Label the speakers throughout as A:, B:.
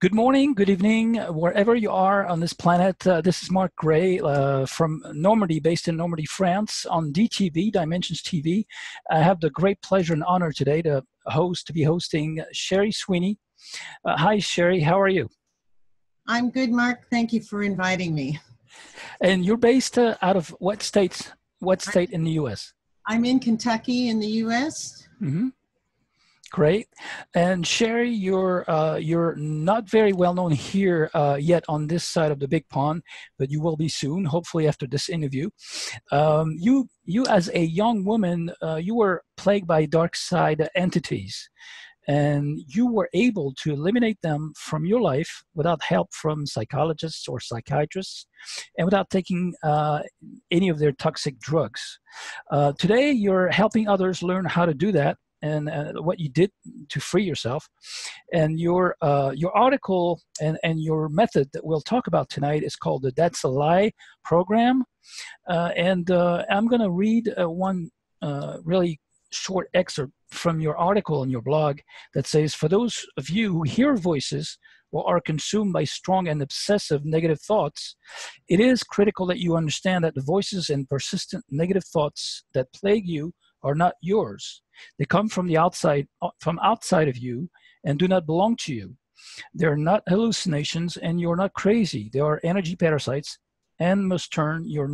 A: Good morning, good evening, wherever you are on this planet. This is Marc Gray from Normandy, based in Normandy, France, on DTV Dimensions TV. I have the great pleasure and honor today to be hosting Sherry Swiney. Hi, Sherry. How are you?
B: I'm good, Mark. Thank you for inviting me.
A: And you're based out of what state? What state in the U.S.?
B: I'm in Kentucky in the U.S.
A: Mm-hmm. Great. And Sherry, you're not very well known here yet on this side of the big pond, but you will be soon, hopefully after this interview. You as a young woman, you were plagued by dark side entities, and you were able to eliminate them from your life without help from psychologists or psychiatrists, and without taking any of their toxic drugs. Today, you're helping others learn how to do that, and what you did to free yourself. And your article and your method that we'll talk about tonight is called the That's a Lie program. I'm going to read one really short excerpt from your article on your blog that says, for those of you who hear voices or are consumed by strong and obsessive negative thoughts, it is critical that you understand that the voices and persistent negative thoughts that plague you are not yours. They come from outside of you and do not belong to you. They're not hallucinations, and you're not crazy. They are energy parasites and must turn your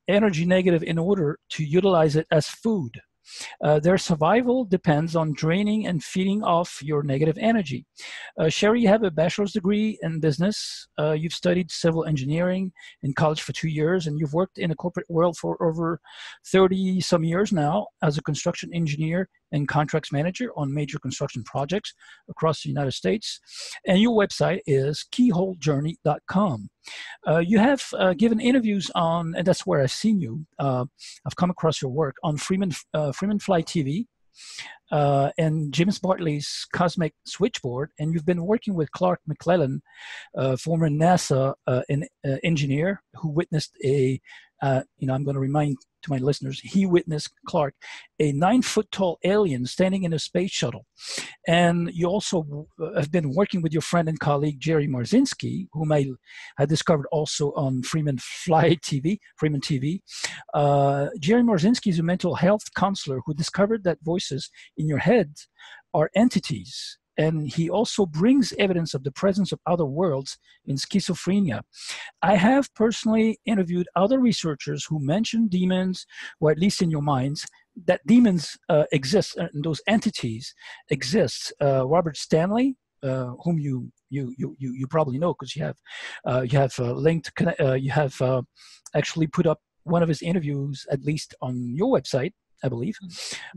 A: energy negative in order to utilize it as food. Their survival depends on draining and feeding off your negative energy. Sherry, you have a bachelor's degree in business. You've studied civil engineering in college for 2 years, and you've worked in the corporate world for over 30 some years now as a construction engineer and contracts manager on major construction projects across the United States. And your website is keyholejourney.com. You have given interviews on, and that's where I've seen you. I've come across your work on Freeman Fly TV and James Bartley's Cosmic Switchboard, and you've been working with Clark McClellan, former NASA engineer who witnessed I'm going to remind to my listeners, he witnessed, Clark, a 9-foot-tall alien standing in a space shuttle. And you also have been working with your friend and colleague, Jerry Marzinski, whom I discovered also on Freeman TV. Jerry Marzinski is a mental health counselor who discovered that voices in your head are entities. And he also brings evidence of the presence of other worlds in schizophrenia. I have personally interviewed other researchers who mention demons, or at least in your minds, that demons exist, and those entities exist. Robert Stanley, whom you probably know because you have actually put up one of his interviews, at least on your website, I believe,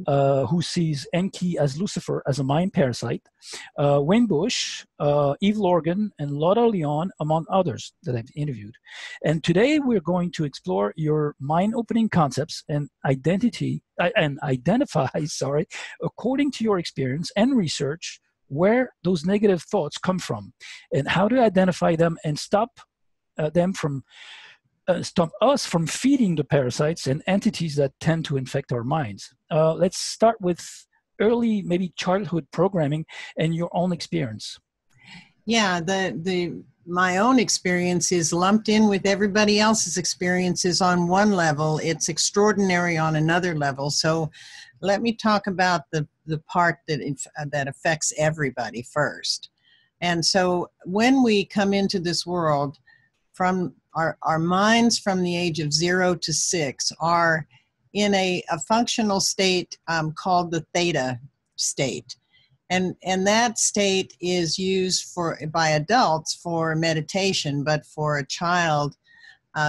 A: who sees Enki as Lucifer as a mind parasite, Wayne Bush, Eve Lorgan, and Lotta Leon, among others that I've interviewed. And today we're going to explore your mind-opening concepts and identify, according to your experience and research, where those negative thoughts come from, and how to identify them and stop us from feeding the parasites and entities that tend to infect our minds. Let's start with early, maybe childhood programming and your own experience.
B: Yeah, my own experience is lumped in with everybody else's experiences on one level. It's extraordinary on another level. So let me talk about the part that affects everybody first. And so when we come into this world, from our minds from the age of 0 to 6 are in a functional state called the theta state. And that state is used by adults for meditation, but for a child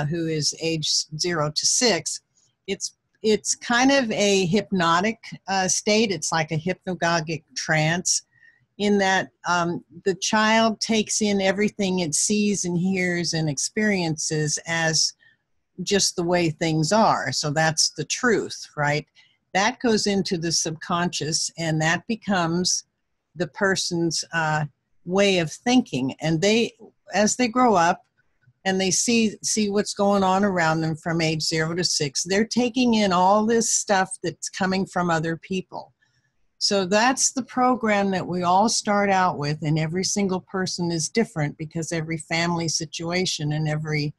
B: who is age 0 to 6, it's kind of a hypnotic state. It's like a hypnagogic trance, in that the child takes in everything it sees and hears and experiences as just the way things are. So that's the truth, right? That goes into the subconscious, and that becomes the person's way of thinking. And as they grow up and they see what's going on around them from age 0 to 6, they're taking in all this stuff that's coming from other people. So that's the program that we all start out with, and every single person is different because every family situation and every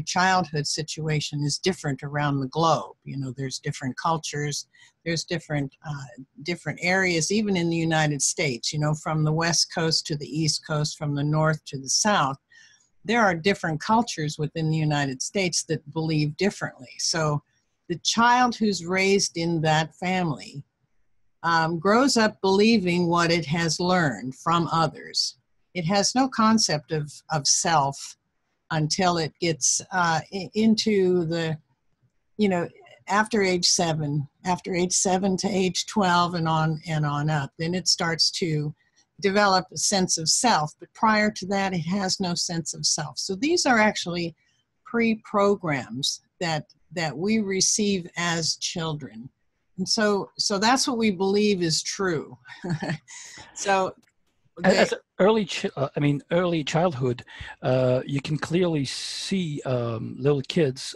B: childhood situation is different around the globe. You know, there's different cultures, there's different areas, even in the United States, you know, from the West Coast to the East Coast, from the North to the South. There are different cultures within the United States that believe differently. So the child who's raised in that family grows up believing what it has learned from others. It has no concept of self until it gets into the, you know, after age 7 to age 12 and on up. Then it starts to develop a sense of self, but prior to that, it has no sense of self. So these are actually pre-programs that we receive as children. And so that's what we believe is true. So
A: as early childhood, you can clearly see little kids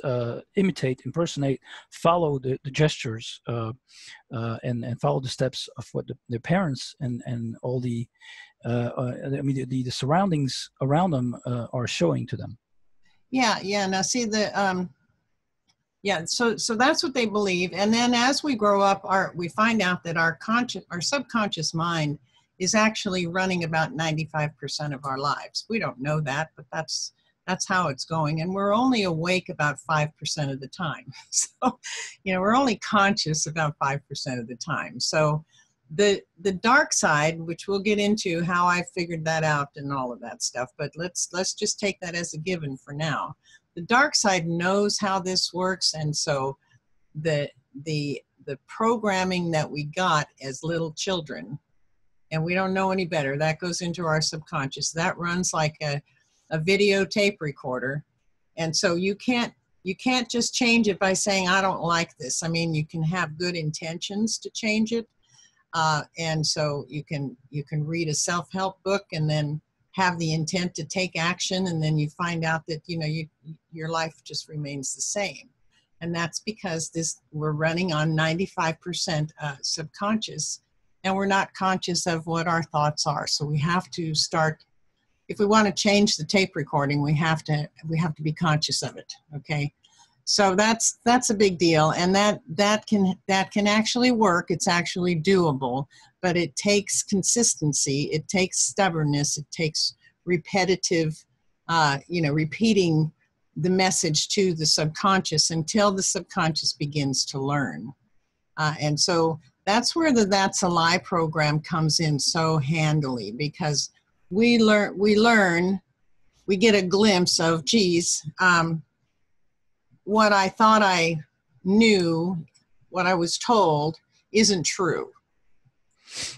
A: impersonate, follow the gestures, and follow the steps of what their parents and all the the surroundings around them are showing to them.
B: Yeah. Now see so that's what they believe. And then as we grow up, we find out that our subconscious mind is actually running about 95% of our lives. We don't know that, but that's how it's going. And we're only awake about 5% of the time. So, you know, we're only conscious about 5% of the time. So the dark side, which we'll get into how I figured that out and all of that stuff, but let's just take that as a given for now. The dark side knows how this works, and so the programming that we got as little children, and we don't know any better, that goes into our subconscious. That runs like a videotape recorder, and so you can't just change it by saying, I don't like this. I mean, you can have good intentions to change it, and so you can read a self-help book and then have the intent to take action, and then you find out that, you know, your life just remains the same. And that's because we're running on 95% subconscious, and we're not conscious of what our thoughts are. So we have to start, if we want to change the tape recording, we have to be conscious of it. Okay. So that's a big deal, and that can actually work. It's actually doable, but it takes consistency. It takes stubbornness. It takes repetitive, repeating the message to the subconscious until the subconscious begins to learn. And so that's where the That's a Lie program comes in so handily, because we get a glimpse of, geez, what I thought I knew, what I was told, isn't true.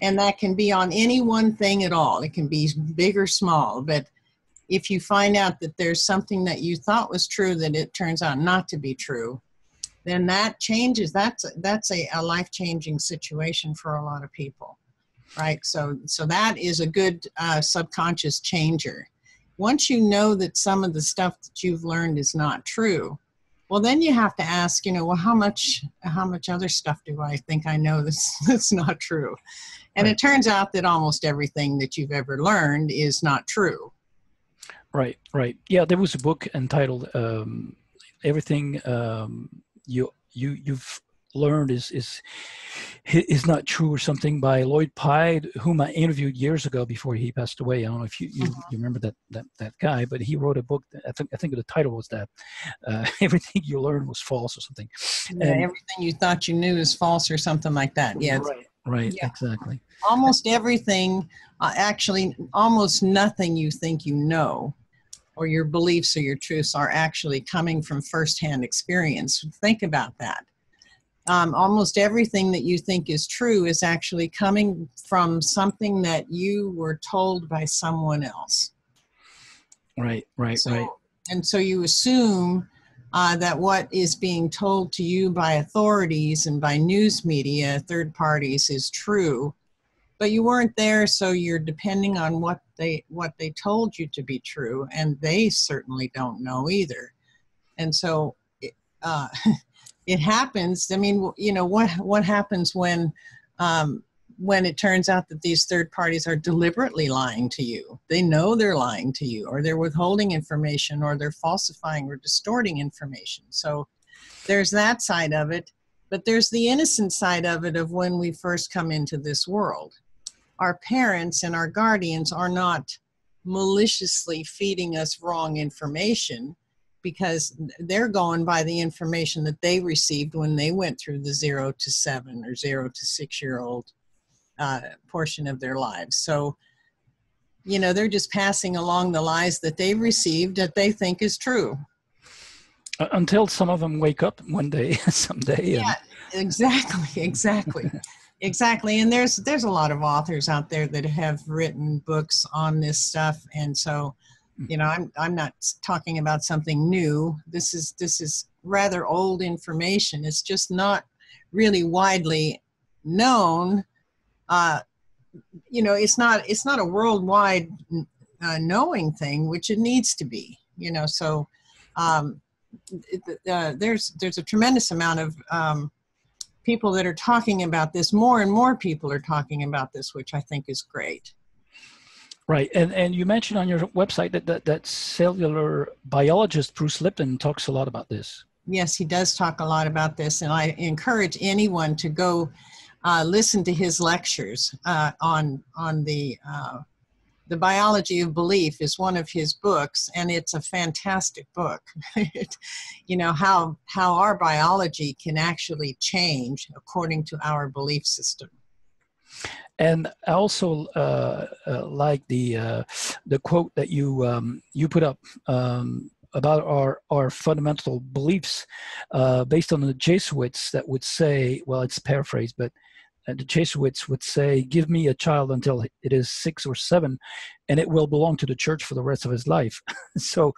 B: And that can be on any one thing at all. It can be big or small. But if you find out that there's something that you thought was true that it turns out not to be true, then that changes. That's a life-changing situation for a lot of people, right? So that is a good subconscious changer. Once you know that some of the stuff that you've learned is not true, well, then you have to ask, well, how much other stuff do I think I know that's not true? And
A: right.
B: It turns out that almost everything that you've ever learned is not true.
A: Right. Yeah, there was a book entitled "Everything You've Learned is not true" or something, by Lloyd Pye, whom I interviewed years ago before he passed away. I don't know if you remember that guy, but he wrote a book. I think the title was that "Everything You Learned Was False" or something.
B: Yeah, and everything you thought you knew is false or something like that. Yeah.
A: Right.
B: Yeah.
A: Exactly.
B: Almost everything, actually, almost nothing you think you know, or your beliefs or your truths, are actually coming from firsthand experience. Think about that. Almost everything that you think is true is actually coming from something that you were told by someone else.
A: Right.
B: And so you assume that what is being told to you by authorities and by news media, third parties, is true, but you weren't there, so you're depending on what they told you to be true, and they certainly don't know either. And so it happens. I mean, you know, what happens when it turns out that these third parties are deliberately lying to you? They know they're lying to you, or they're withholding information, or they're falsifying or distorting information. So there's that side of it, but there's the innocent side of it, of when we first come into this world. Our parents and our guardians are not maliciously feeding us wrong information, because they're going by the information that they received when they went through the 0 to 7 or 0 to 6-year-old portion of their lives. So, you know, they're just passing along the lies that they received that they think is true.
A: Until some of them wake up one day, someday.
B: Yeah, exactly. Exactly. And there's a lot of authors out there that have written books on this stuff. And so, you know, I'm not talking about something new. This is rather old information. It's just not really widely known. You know, it's not a worldwide knowing thing, which it needs to be. You know, so there's a tremendous amount of people that are talking about this. More and more people are talking about this, which I think is great.
A: Right, and you mentioned on your website that cellular biologist Bruce Lipton talks a lot about this.
B: Yes, he does talk a lot about this, and I encourage anyone to go listen to his lectures on the biology of belief. Is one of his books, and it's a fantastic book. You know, how our biology can actually change according to our belief system.
A: And I also like the quote that you put up about our fundamental beliefs, based on the Jesuits, that would say, well, it's paraphrased, but the Jesuits would say, "Give me a child until it is 6 or 7, and it will belong to the church for the rest of his life." So,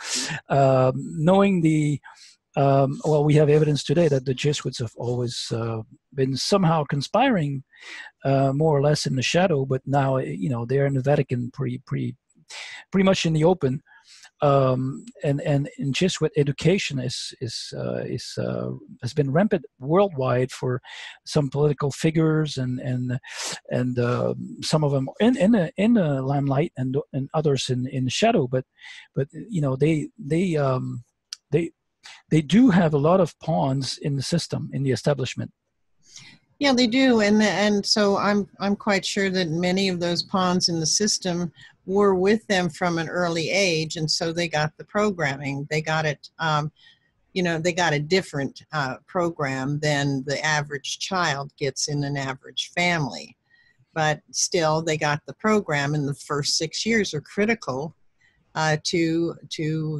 A: knowing the well, we have evidence today that the Jesuits have always been somehow conspiring, more or less in the shadow, but now, you know, they're in the Vatican pretty much in the open. And in Jesuit education has been rampant worldwide for some political figures, and some of them in the limelight, and others in the shadow. But you know, they do have a lot of pawns in the system, in the establishment.
B: Yeah, they do, and so I'm quite sure that many of those pawns in the system were with them from an early age, and so they got the programming. They got it, you know, they got a different program than the average child gets in an average family, but still they got the program. And the first 6 years are critical to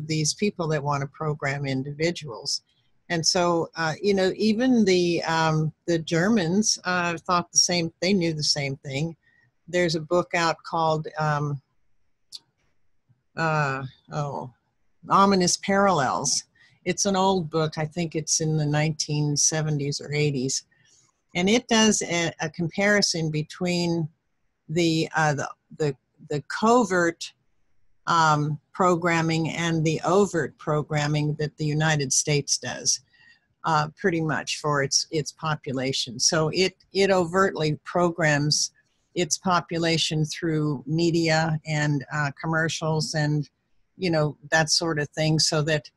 B: these people that want to program individuals. And so, you know, even the Germans thought the same. They knew the same thing. There's a book out called Ominous Parallels. It's an old book. I think it's in the 1970s or 80s, and it does a comparison between the covert programming and the overt programming that the United States does, pretty much for its population. So it overtly programs its population through media and commercials and, you know, that sort of thing, so that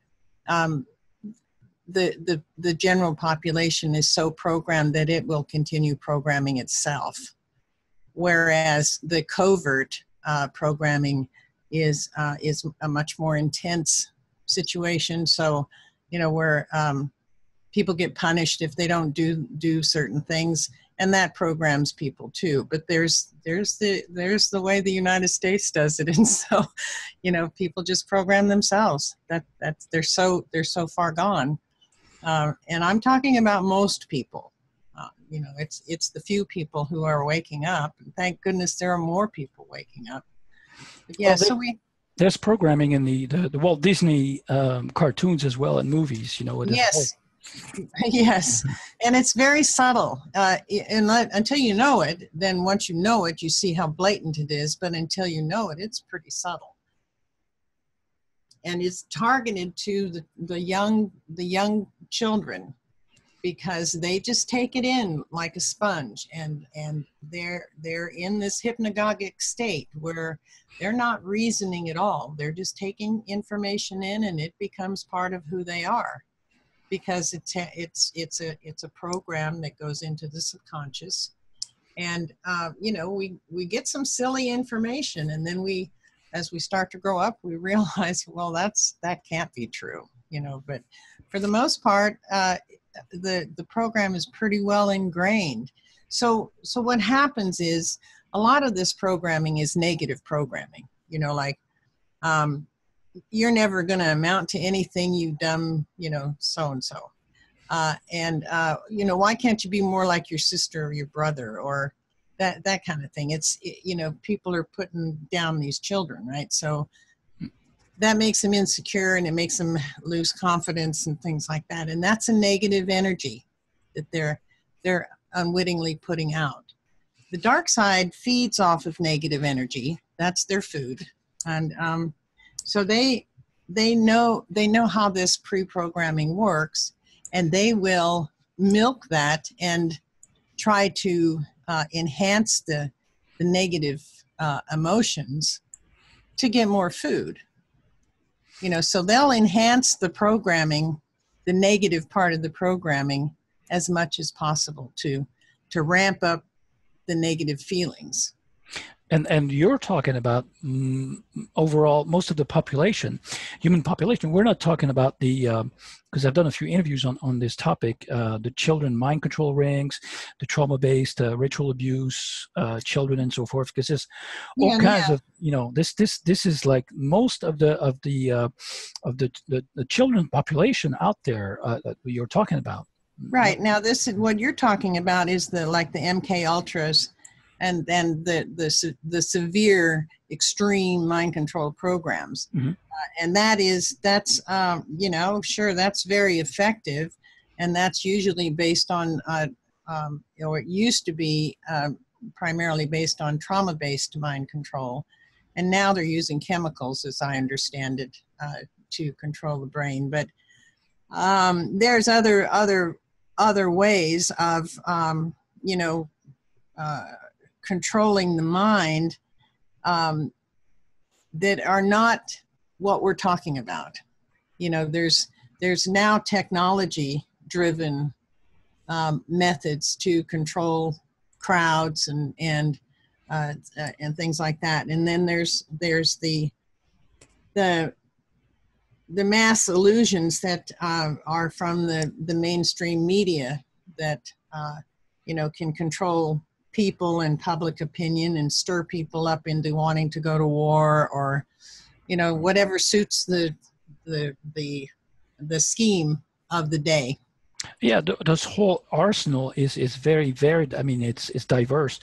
B: the general population is so programmed that it will continue programming itself. Whereas the covert programming is a much more intense situation. So, you know, where people get punished if they don't do certain things, and that programs people too. But there's the way the United States does it, and so, you know, people just program themselves. They're so far gone, and I'm talking about most people. You know, it's the few people who are waking up, and thank goodness there are more people waking up. But yeah,
A: well, there's programming in the Walt Disney cartoons as well, and movies. You know,
B: yes. Yes, and it's very subtle. Until you know it, then once you know it, you see how blatant it is. But until you know it, it's pretty subtle, and it's targeted to the young children, because they just take it in like a sponge, and they're in this hypnagogic state where they're not reasoning at all. They're just taking information in, and it becomes part of who they are, because it's a program that goes into the subconscious. And you know, we get some silly information, and then as we start to grow up, we realize, well, that can't be true, you know. But for the most part, the program is pretty well ingrained. So what happens is, a lot of this programming is negative programming, you know, like you're never going to amount to anything, you dumb, you know, so and so. You know, why can't you be more like your sister or your brother, or that kind of thing. It's, you know, people are putting down these children, right? So that makes them insecure, and it makes them lose confidence and things like that. And that's a negative energy that they're unwittingly putting out. The dark side feeds off of negative energy. That's their food. And so they know how this pre-programming works, and they will milk that and try to enhance the negative emotions to get more food. You know, so they'll enhance the programming, the negative part of the programming, as much as possible to ramp up the negative feelings.
A: And you're talking about overall most of the population, human population. We're not talking about the, because I've done a few interviews on this topic, the children mind control rings, the trauma-based ritual abuse, children and so forth. Because there's all kinds of, you know, this is like most of the children population out there that you're talking about.
B: Right. Now, this is what you're talking about is the MK Ultras. And then the severe extreme mind control programs. Mm-hmm. And that's you know, sure, that's very effective, and that's usually based on you know, it used to be primarily based on trauma-based mind control, and now they're using chemicals, as I understand it, to control the brain. But there's other ways of you know, controlling the mind that are not what we're talking about. You know, there's now technology driven methods to control crowds and things like that. And then there's the mass illusions that are from the mainstream media that you know, can control people and public opinion and stir people up into wanting to go to war, or, you know, whatever suits the scheme of the day.
A: Yeah, this whole arsenal is very varied. I mean, it's diverse,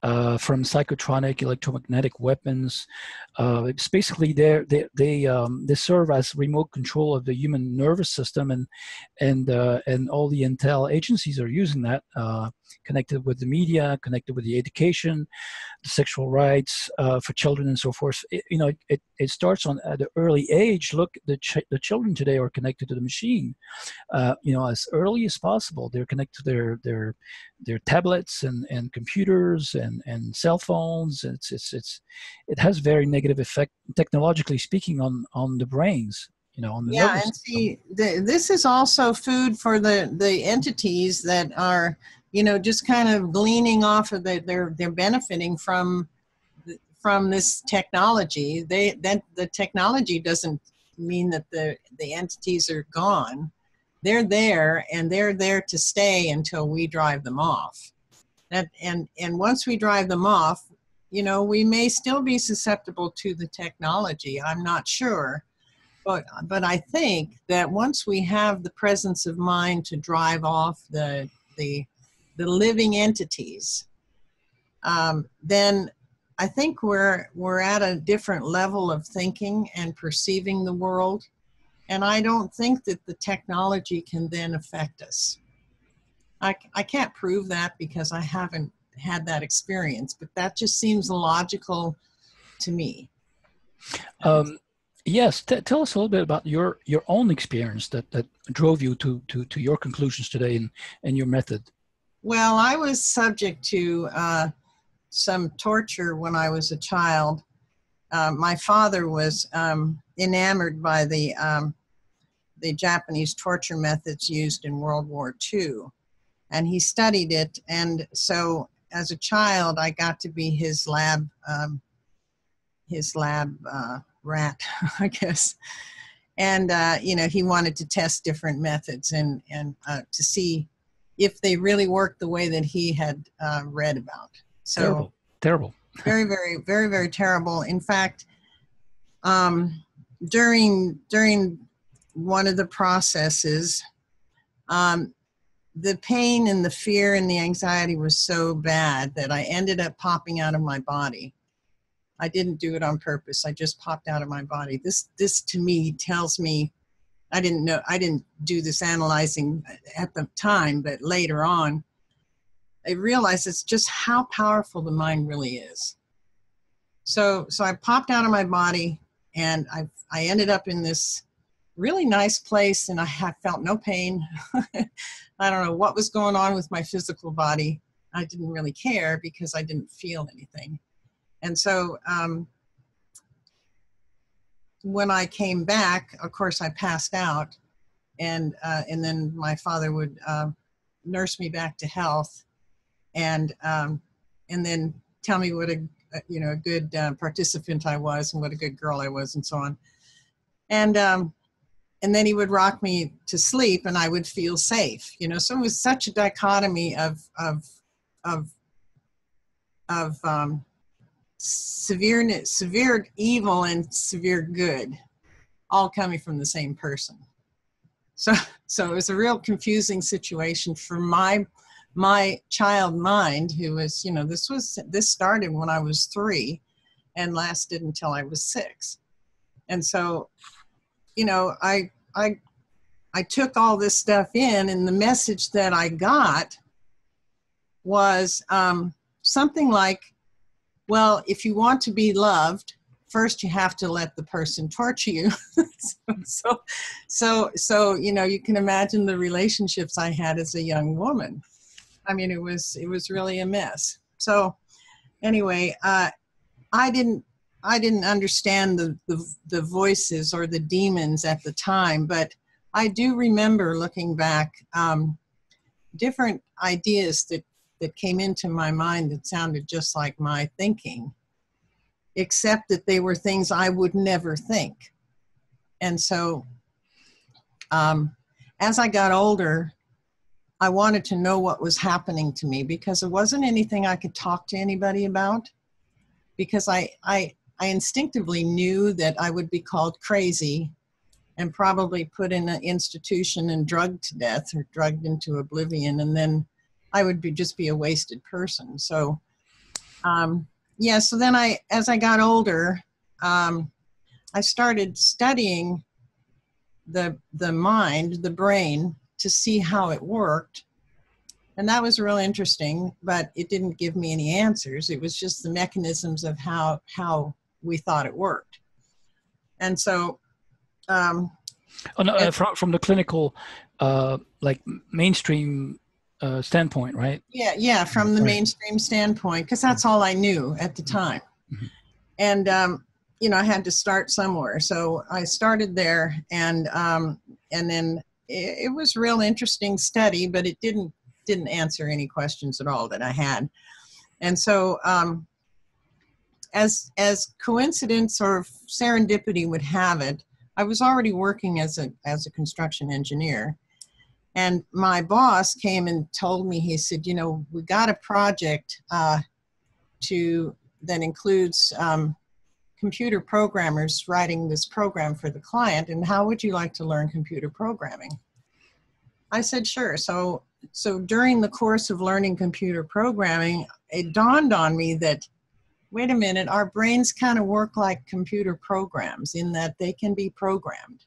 A: from psychotronic, electromagnetic weapons. It's basically they serve as remote control of the human nervous system, and all the intel agencies are using that, connected with the media, connected with the education, the sexual rights for children and so forth. You know, it starts at an early age. Look, the children today are connected to the machine. You know, as early as possible, they're connected to their tablets and computers and cell phones. It has very negative effect, technologically speaking, on the brains. You know, on the nervous system. See,
B: this is also food for the entities that are, you know, just kind of gleaning off of they're benefiting from this technology. The technology doesn't mean that the entities are gone. They're there, and they're there to stay until we drive them off. And once we drive them off, you know, we may still be susceptible to the technology. I'm not sure. But I think that once we have the presence of mind to drive off the living entities, then I think we're at a different level of thinking and perceiving the world. And I don't think that the technology can then affect us. I can't prove that because I haven't had that experience, but that just seems logical to me.
A: Yes, tell us a little bit about your own experience that drove you to your conclusions today and your method.
B: Well, I was subject to some torture when I was a child. My father was enamored by the Japanese torture methods used in World War II, and he studied it. And so, as a child, I got to be his lab rat, I guess. And you know, he wanted to test different methods and to see if they really worked the way that he had read about. So
A: Terrible, terrible.
B: very, very, very, very terrible. In fact, during one of the processes, the pain and the fear and the anxiety was so bad that I ended up popping out of my body. I didn't do it on purpose. I just popped out of my body. This to me tells me, I didn't do this analyzing at the time, but later on, I realized it's just how powerful the mind really is. So I popped out of my body, and I ended up in this really nice place, and I felt no pain. I don't know what was going on with my physical body. I didn't really care because I didn't feel anything. And so when I came back, of course, I passed out, and then my father would nurse me back to health, and then tell me what a good participant I was and what a good girl I was, and so on. And then he would rock me to sleep, and I would feel safe. You know, so it was such a dichotomy of severe evil and severe good, all coming from the same person. So it was a real confusing situation for my child mind, who was, you know, this started when I was 3 and lasted until I was 6. And so, you know, I took all this stuff in, and the message that I got was something like, well, if you want to be loved, first you have to let the person torture you. so you know, you can imagine the relationships I had as a young woman. I mean, it was really a mess. So anyway, I didn't understand the voices or the demons at the time, but I do remember looking back, different ideas that came into my mind that sounded just like my thinking, except that they were things I would never think. And so as I got older, I wanted to know what was happening to me, because it wasn't anything I could talk to anybody about, because I instinctively knew that I would be called crazy and probably put in an institution and drugged to death or drugged into oblivion, and then I would just be a wasted person. So yeah, so then as I got older, I started studying the mind, the brain, to see how it worked. And that was real interesting, but it didn't give me any answers. It was just the mechanisms of how we thought it worked. And so
A: from the clinical like mainstream standpoint, right?
B: Yeah, from the mainstream standpoint, because that's all I knew at the time.
A: Mm-hmm.
B: And you know, I had to start somewhere, so I started there, and then it was real interesting study, but it didn't answer any questions at all that I had. And so as coincidence or serendipity would have it, I was already working as a construction engineer. And my boss came and told me, he said, you know, we got a project that includes computer programmers writing this program for the client, and how would you like to learn computer programming? I said, sure. So during the course of learning computer programming, it dawned on me that, wait a minute, our brains kind of work like computer programs in that they can be programmed.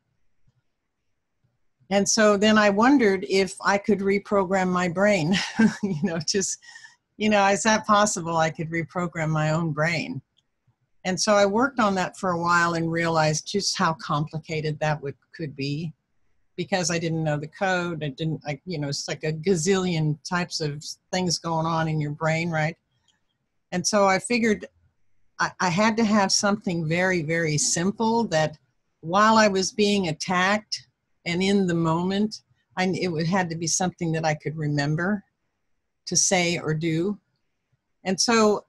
B: And so then I wondered if I could reprogram my brain, is that possible? I could reprogram my own brain. And so I worked on that for a while and realized just how complicated that could be, because I didn't know the code. It's like a gazillion types of things going on in your brain, right? And so I figured I had to have something very, very simple that while I was being attacked and in the moment, it had to be something that I could remember to say or do. And so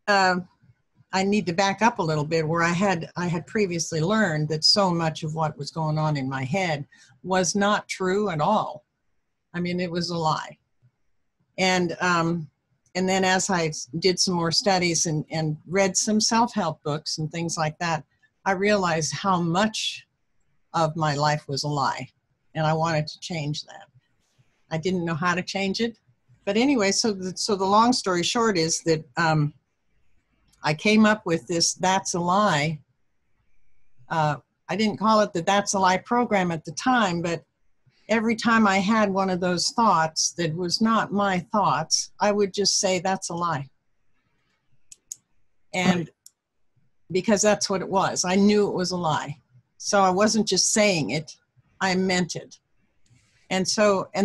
B: I need to back up a little bit, where I had previously learned that so much of what was going on in my head was not true at all. I mean, it was a lie. And then as I did some more studies and read some self-help books and things like that, I realized how much of my life was a lie. And I wanted to change that. I didn't know how to change it. But anyway, so the long story short is that I came up with this That's a Lie. I didn't call it the That's a Lie program at the time, but every time I had one of those thoughts that was not my thoughts, I would just say, that's a lie. And because that's what it was. I knew it was a lie. So I wasn't just saying it, I meant it. And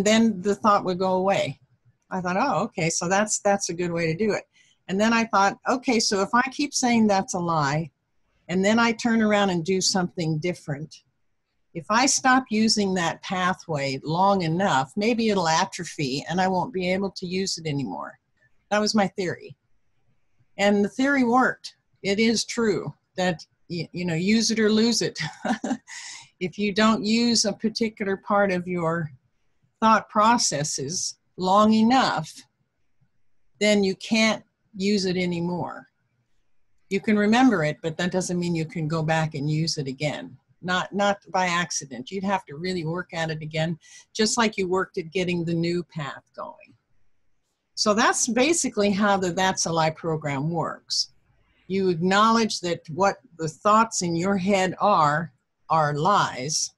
B: then the thought would go away. I thought, oh, okay, so that's a good way to do it. And then I thought, okay, so if I keep saying that's a lie, and then I turn around and do something different, if I stop using that pathway long enough, maybe it'll atrophy and I won't be able to use it anymore. That was my theory. And the theory worked. It is true that, use it or lose it. If you don't use a particular part of your thought processes long enough, then you can't use it anymore. You can remember it, but that doesn't mean you can go back and use it again. Not by accident. You'd have to really work at it again, just like you worked at getting the new path going. So that's basically how the That's a Lie program works. You acknowledge that what the thoughts in your head are lies,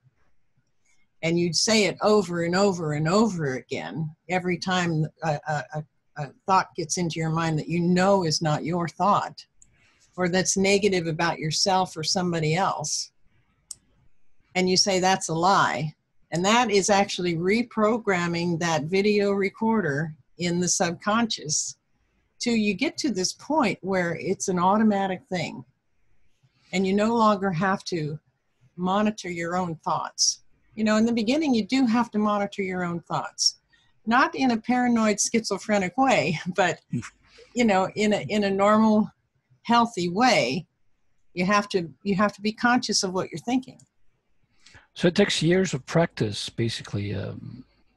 B: and you'd say it over and over and over again every time a thought gets into your mind that is not your thought, or that's negative about yourself or somebody else. And you say that's a lie. And that is actually reprogramming that video recorder in the subconscious till you get to this point where it's an automatic thing. And you no longer have to monitor your own thoughts. In the beginning, you do have to monitor your own thoughts. Not in a paranoid, schizophrenic way, but, in a normal, healthy way, you have to be conscious of what you're thinking.
A: So it takes years of practice, basically,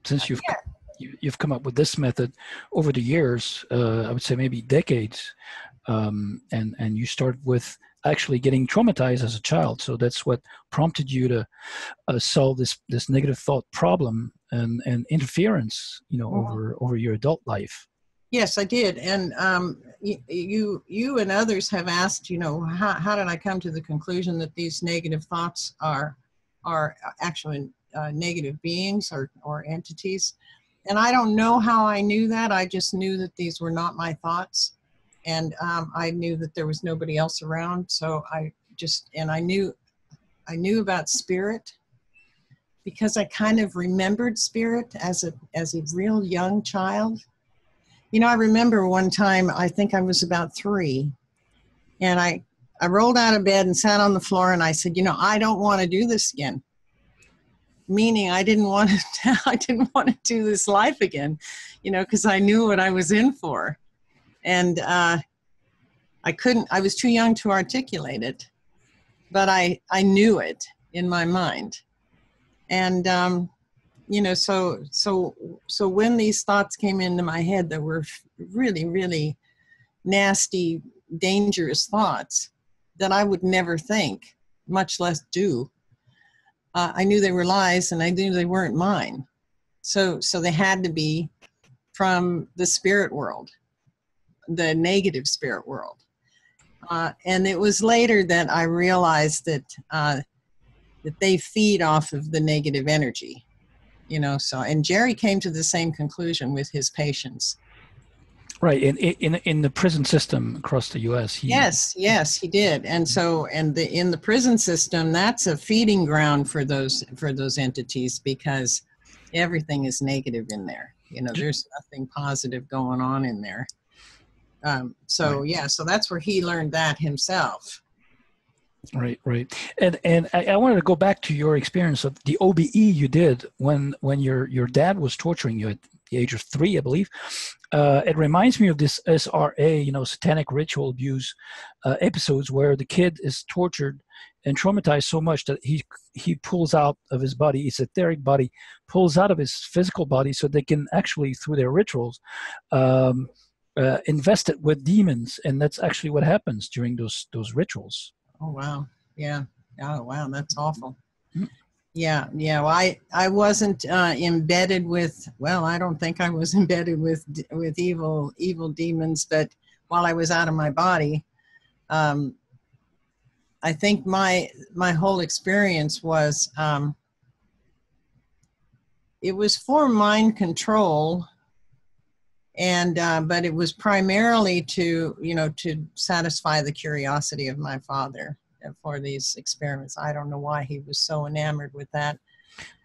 A: since you've come up with this method over the years. I would say maybe decades, and you started with actually getting traumatized as a child. So that's what prompted you to solve this negative thought problem and interference, over your adult life.
B: Yes, I did, and you and others have asked, how did I come to the conclusion that these negative thoughts are actually negative beings or entities. And I don't know how I knew that. I just knew that these were not my thoughts. And I knew that there was nobody else around. So I knew about spirit because I kind of remembered spirit as a real young child. I remember one time, I think I was about 3, and I rolled out of bed and sat on the floor and I said, I don't want to do this again. Meaning I didn't want to do this life again, because I knew what I was in for. And I was too young to articulate it, but I knew it in my mind. And, so when these thoughts came into my head that were really, really nasty, dangerous thoughts, that I would never think, much less do. I knew they were lies, and I knew they weren't mine. So they had to be from the spirit world, the negative spirit world. And it was later that I realized that they feed off of the negative energy, and Jerry came to the same conclusion with his patients.
A: Right. In the prison system across the U.S.,
B: Yes, he did. And so, in the prison system, that's a feeding ground for those entities, because everything is negative in there. There's nothing positive going on in there. So
A: right.
B: yeah, so that's where he learned that himself.
A: Right, right. And I wanted to go back to your experience of the OBE you did when your dad was torturing you at the age of 3, I believe. It reminds me of this SRA, satanic ritual abuse episodes where the kid is tortured and traumatized so much that he pulls out of his body, his etheric body, pulls out of his physical body so they can actually, through their rituals, invest it with demons. And that's actually what happens during those rituals.
B: Oh wow, yeah. Oh wow, that's awful.
A: Mm.
B: Yeah. Well, I wasn't embedded with. Well, I don't think I was embedded with evil demons, but while I was out of my body, I think my whole experience was it was for mind control, and but it was primarily to satisfy the curiosity of my father for these experiments. I don't know why he was so enamored with that.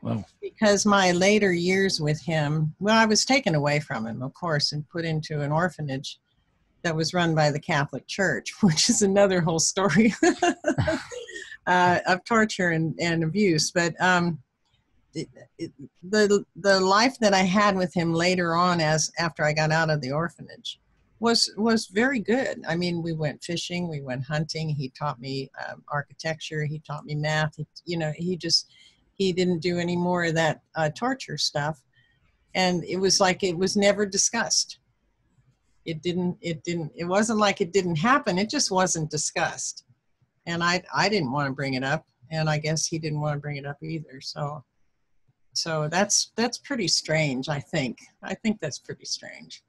A: Wow.
B: Because my later years with him, well, I was taken away from him, of course, and put into an orphanage that was run by the Catholic Church, which is another whole story of torture and abuse. But the life that I had with him later on, after I got out of the orphanage, was very good. I mean, we went fishing, we went hunting. He taught me architecture. He taught me math. He didn't do any more of that torture stuff, and it was like it was never discussed. It wasn't like it didn't happen. It just wasn't discussed, and I didn't want to bring it up, and I guess he didn't want to bring it up either. So that's pretty strange. I think that's pretty strange.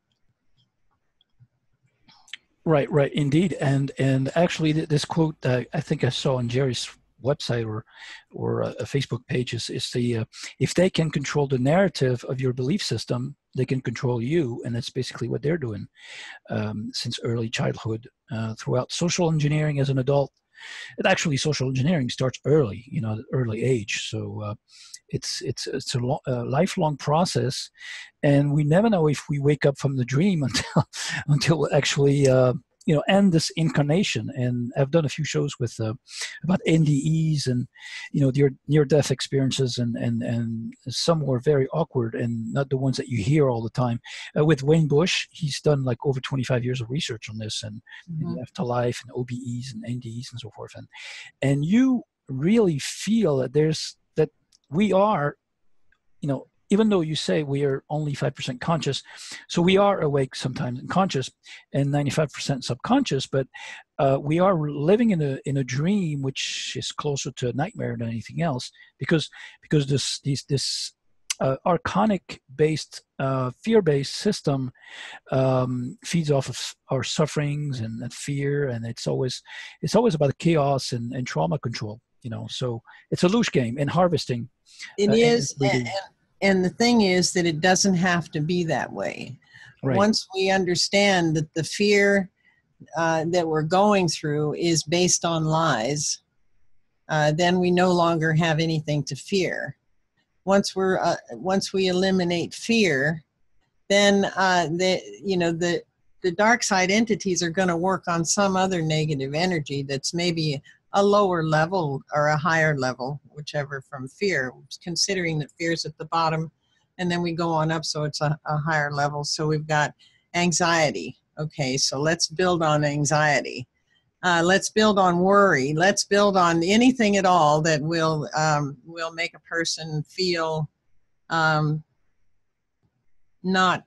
A: Right, indeed, and actually, this quote I think I saw on Jerry's website or a Facebook page is the if they can control the narrative of your belief system, they can control you, and that's basically what they're doing since early childhood throughout social engineering as an adult. And actually, social engineering starts early, at early age. So it's a lifelong process, and we never know if we wake up from the dream until actually end this incarnation. And I've done a few shows with about NDEs and their near-death experiences, and some were very awkward and not the ones that you hear all the time. With Wayne Bush, he's done like over 25 years of research on this, and afterlife and OBEs and NDEs and so forth, and you really feel that we are, even though you say we are only 5% conscious, so we are awake sometimes and conscious and 95% subconscious, but we are living in a dream, which is closer to a nightmare than anything else, because this archonic-based, fear-based system feeds off of our sufferings and fear, and it's always about chaos and trauma control. So it's a loosh game and harvesting.
B: It is, and the thing is that it doesn't have to be that way. Right. Once we understand that the fear that we're going through is based on lies, then we no longer have anything to fear. Once we eliminate fear, then the dark side entities are going to work on some other negative energy that's maybe a lower level or a higher level, whichever, from fear, considering that fear is at the bottom, and then we go on up, so it's a higher level. So we've got anxiety. Okay, so let's build on anxiety. Let's build on worry. Let's build on anything at all that will make a person feel not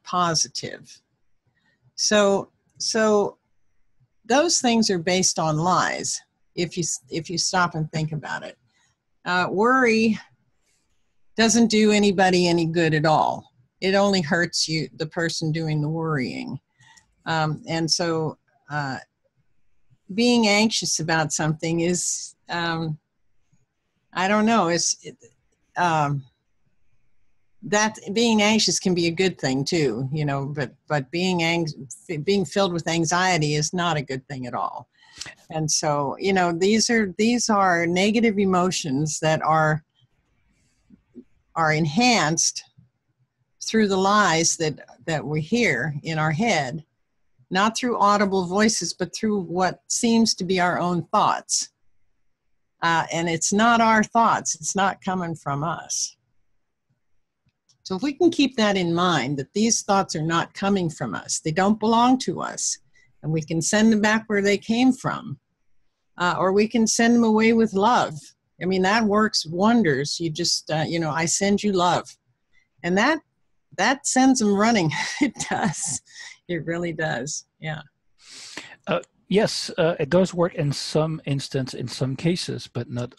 B: positive. So those things are based on lies. If you stop and think about it, worry doesn't do anybody any good at all. It only hurts the person doing the worrying. And so being anxious about something is, I don't know, that being anxious can be a good thing too, you know, but being filled with anxiety is not a good thing at all. And so, you know, these are negative emotions that are enhanced through the lies that we hear in our head, not through audible voices, but through what seems to be our own thoughts. And it's not our thoughts. It's not coming from us. So if we can keep that in mind, that these thoughts are not coming from us, they don't belong to us, and we can send them back where they came from, or we can send them away with love. I mean, that works wonders. You just, you know, I send you love. And that sends them running. It does. It really does. Yeah.
A: Yes, it does work in some instances, in some cases, but not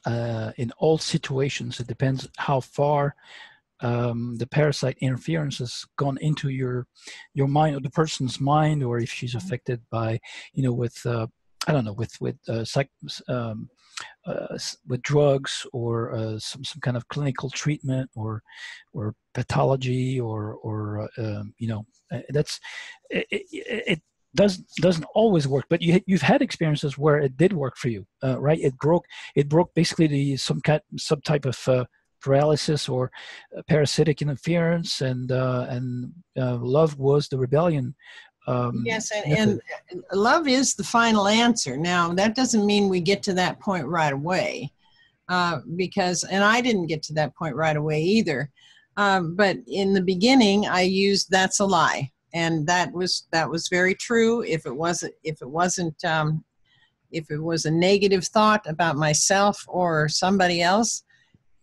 A: in all situations. It depends how far the parasite interference has gone into your mind, or the person's mind, or if she's affected by, you know, with I don't know, with drugs, or some kind of clinical treatment, or pathology, or you know, that's it doesn't always work, but you've had experiences where it did work for you, right? It broke basically some type of paralysis or parasitic interference, and love was the rebellion.
B: Yes, and love is the final answer. Now, that doesn't mean we get to that point right away, because, and I didn't get to that point right away either. But in the beginning, I used "that's a lie," and that was very true. If it was a negative thought about myself or somebody else,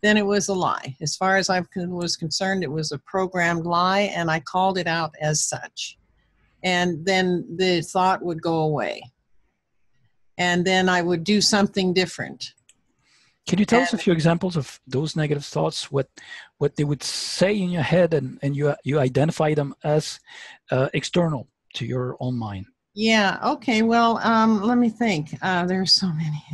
B: then it was a lie. As far as I was concerned, it was a programmed lie, and I called it out as such. And then the thought would go away. And then I would do something different.
A: Can you tell us a few examples of those negative thoughts, what they would say in your head, and you identify them as external to your own mind?
B: Yeah, okay, well, let me think. There's so many.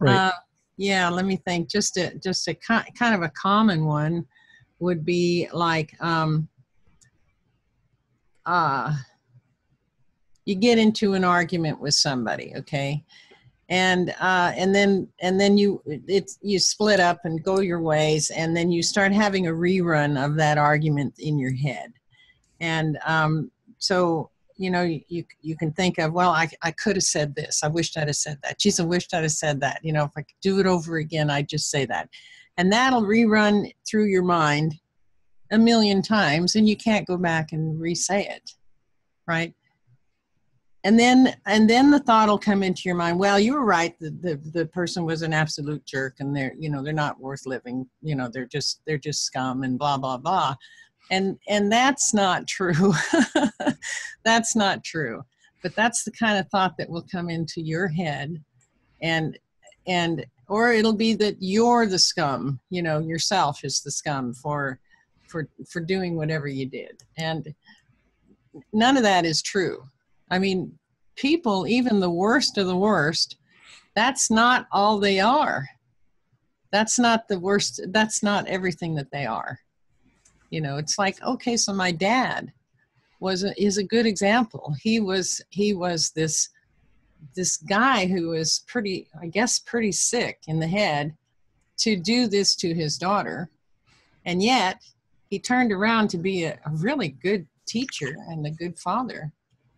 A: Right.
B: Yeah, let me think. Just a kind of a common one would be like, you get into an argument with somebody, okay, and then you split up and go your ways, and then you start having a rerun of that argument in your head, and so you know, you can think of, well, I could have said this. I wished I'd have said that. Geez, I wished I'd have said that. You know, if I could do it over again, I'd just say that, and that'll rerun through your mind a million times, and you can't go back and re-say it, right? And then the thought will come into your mind, well, you were right. The person was an absolute jerk, and they're not worth living. You know, they're just scum, and blah, blah, blah. And that's not true. That's not true. But that's the kind of thought that will come into your head, or it'll be that you're the scum, you know, yourself is the scum for doing whatever you did. And none of that is true. I mean, people, even the worst of the worst, that's not all they are. That's not the worst. That's not everything that they are. You know, it's like, okay, so my dad is a good example. He was this guy who was pretty sick in the head to do this to his daughter. And yet he turned around to be a really good teacher and a good father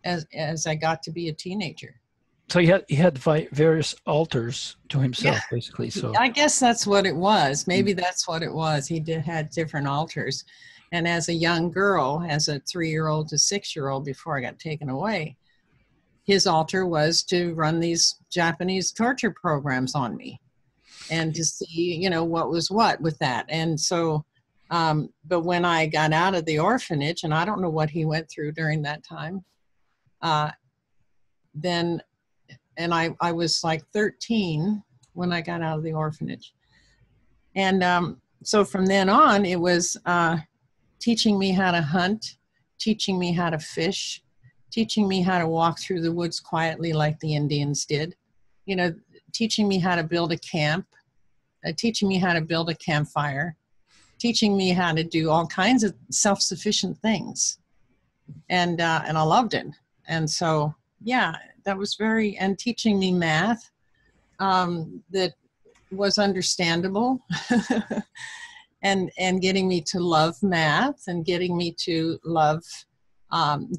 B: as I got to be a teenager.
A: So he had various altars to himself, yeah. Basically. So
B: I guess that's what it was. Maybe that's what it was. He had different altars. And as a young girl, as a 3-year-old to 6-year-old, before I got taken away, his altar was to run these Japanese torture programs on me, and to see, you know, what was what with that. And so, but when I got out of the orphanage, and I don't know what he went through during that time, then, and I was like 13 when I got out of the orphanage. And so from then on, it was teaching me how to hunt, teaching me how to fish, teaching me how to walk through the woods quietly like the Indians did, you know, teaching me how to build a camp, teaching me how to build a campfire, teaching me how to do all kinds of self-sufficient things. And I loved it. And so, yeah, that was and teaching me math that was understandable and getting me to love math and getting me to love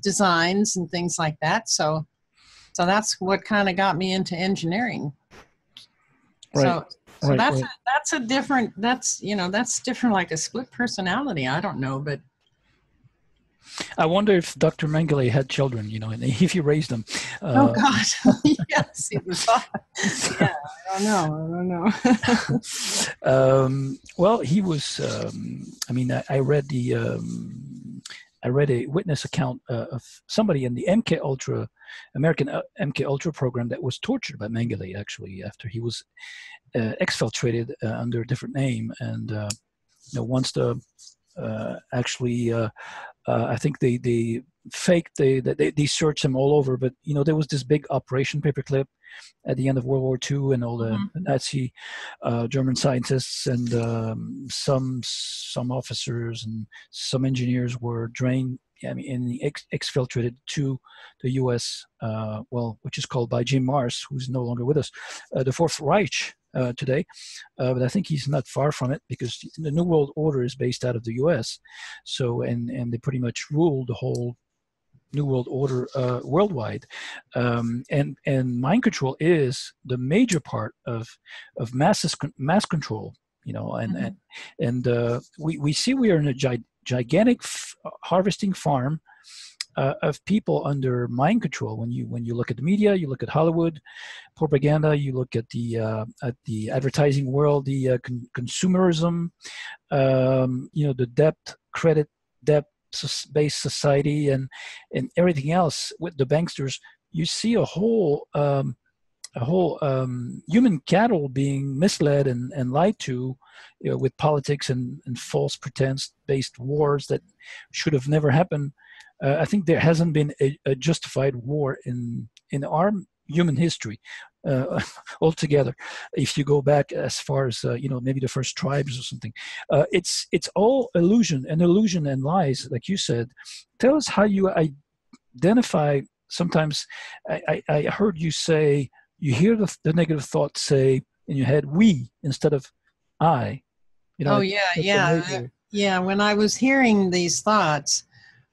B: designs and things like that. So that's what kind of got me into engineering.
A: Right.
B: So
A: Right,
B: that's different, like a split personality. I don't know, but
A: I wonder if Dr. Mengele had children, and if he raised them.
B: Oh God, yes, it was hot. Yeah, I don't know.
A: Well, he was. I read a witness account of somebody in the American MK Ultra program that was tortured by Mengele, actually, after he was exfiltrated under a different name, and once I think they faked they searched him all over, but there was this big Operation Paperclip at the end of World War II, and all the Nazi German scientists and some officers and some engineers were drained. Exfiltrated to the U.S. Which is called by Jim Marrs, who's no longer with us, the Fourth Reich today, but I think he's not far from it, because the New World Order is based out of the U.S. So and they pretty much rule the whole New World Order worldwide, and mind control is the major part of mass control. And we see we are in a gigantic harvesting farm of people under mind control. When you look at the media, you look at Hollywood propaganda, you look at the advertising world, the consumerism, the credit based society, and everything else with the banksters. You see a whole human cattle being misled and lied to, with politics and false pretense based wars that should have never happened. I think there hasn't been a justified war in our human history altogether. If you go back as far as maybe the first tribes or something, it's all illusion and lies, like you said. Tell us how you identify. Sometimes I heard you say you hear the negative thoughts say in your head "we" instead of "I."
B: Oh yeah. When I was hearing these thoughts,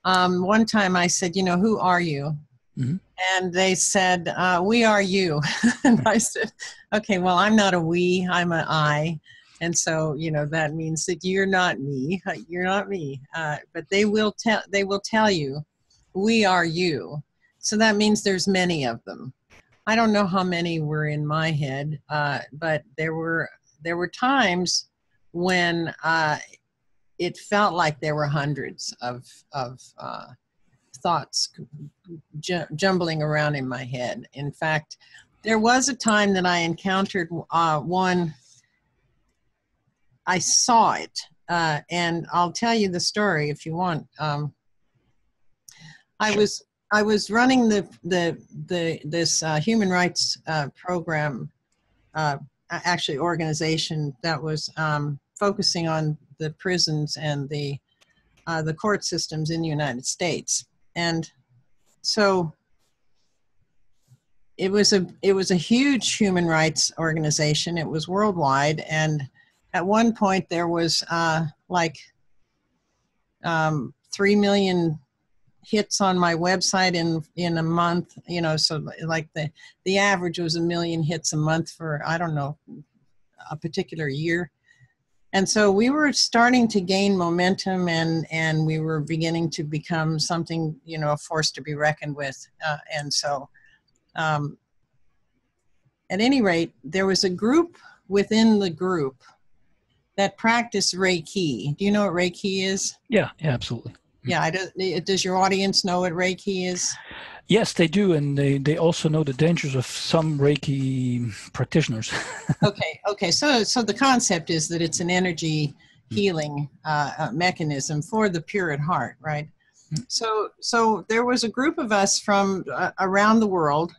B: one time I said, "Who are you?"
A: Mm-hmm.
B: And they said, "We are you." And I said, "Okay, well, I'm not a we, I'm an I." And so, that means that you're not me. You're not me. But they will tell you, "We are you." So that means there's many of them. I don't know how many were in my head, but there were times when it felt like there were hundreds of thoughts jumbling around in my head. In fact, there was a time that I encountered one. I saw it, and I'll tell you the story if you want. I was running this human rights program, actually organization that was focusing on the prisons and the court systems in the United States. And so it was a huge human rights organization. It was worldwide, and at one point there was 3 million hits on my website in a month. So like the average was 1 million hits a month for, I don't know, a particular year. And so we were starting to gain momentum, and we were beginning to become something, a force to be reckoned with. And so at any rate, there was a group within the group that practiced Reiki. Do you know what Reiki is?
A: Yeah, absolutely.
B: Yeah, does your audience know what Reiki is?
A: Yes, they do, and they also know the dangers of some Reiki practitioners.
B: Okay. So the concept is that it's an energy healing mechanism for the pure at heart, right? So there was a group of us from around the world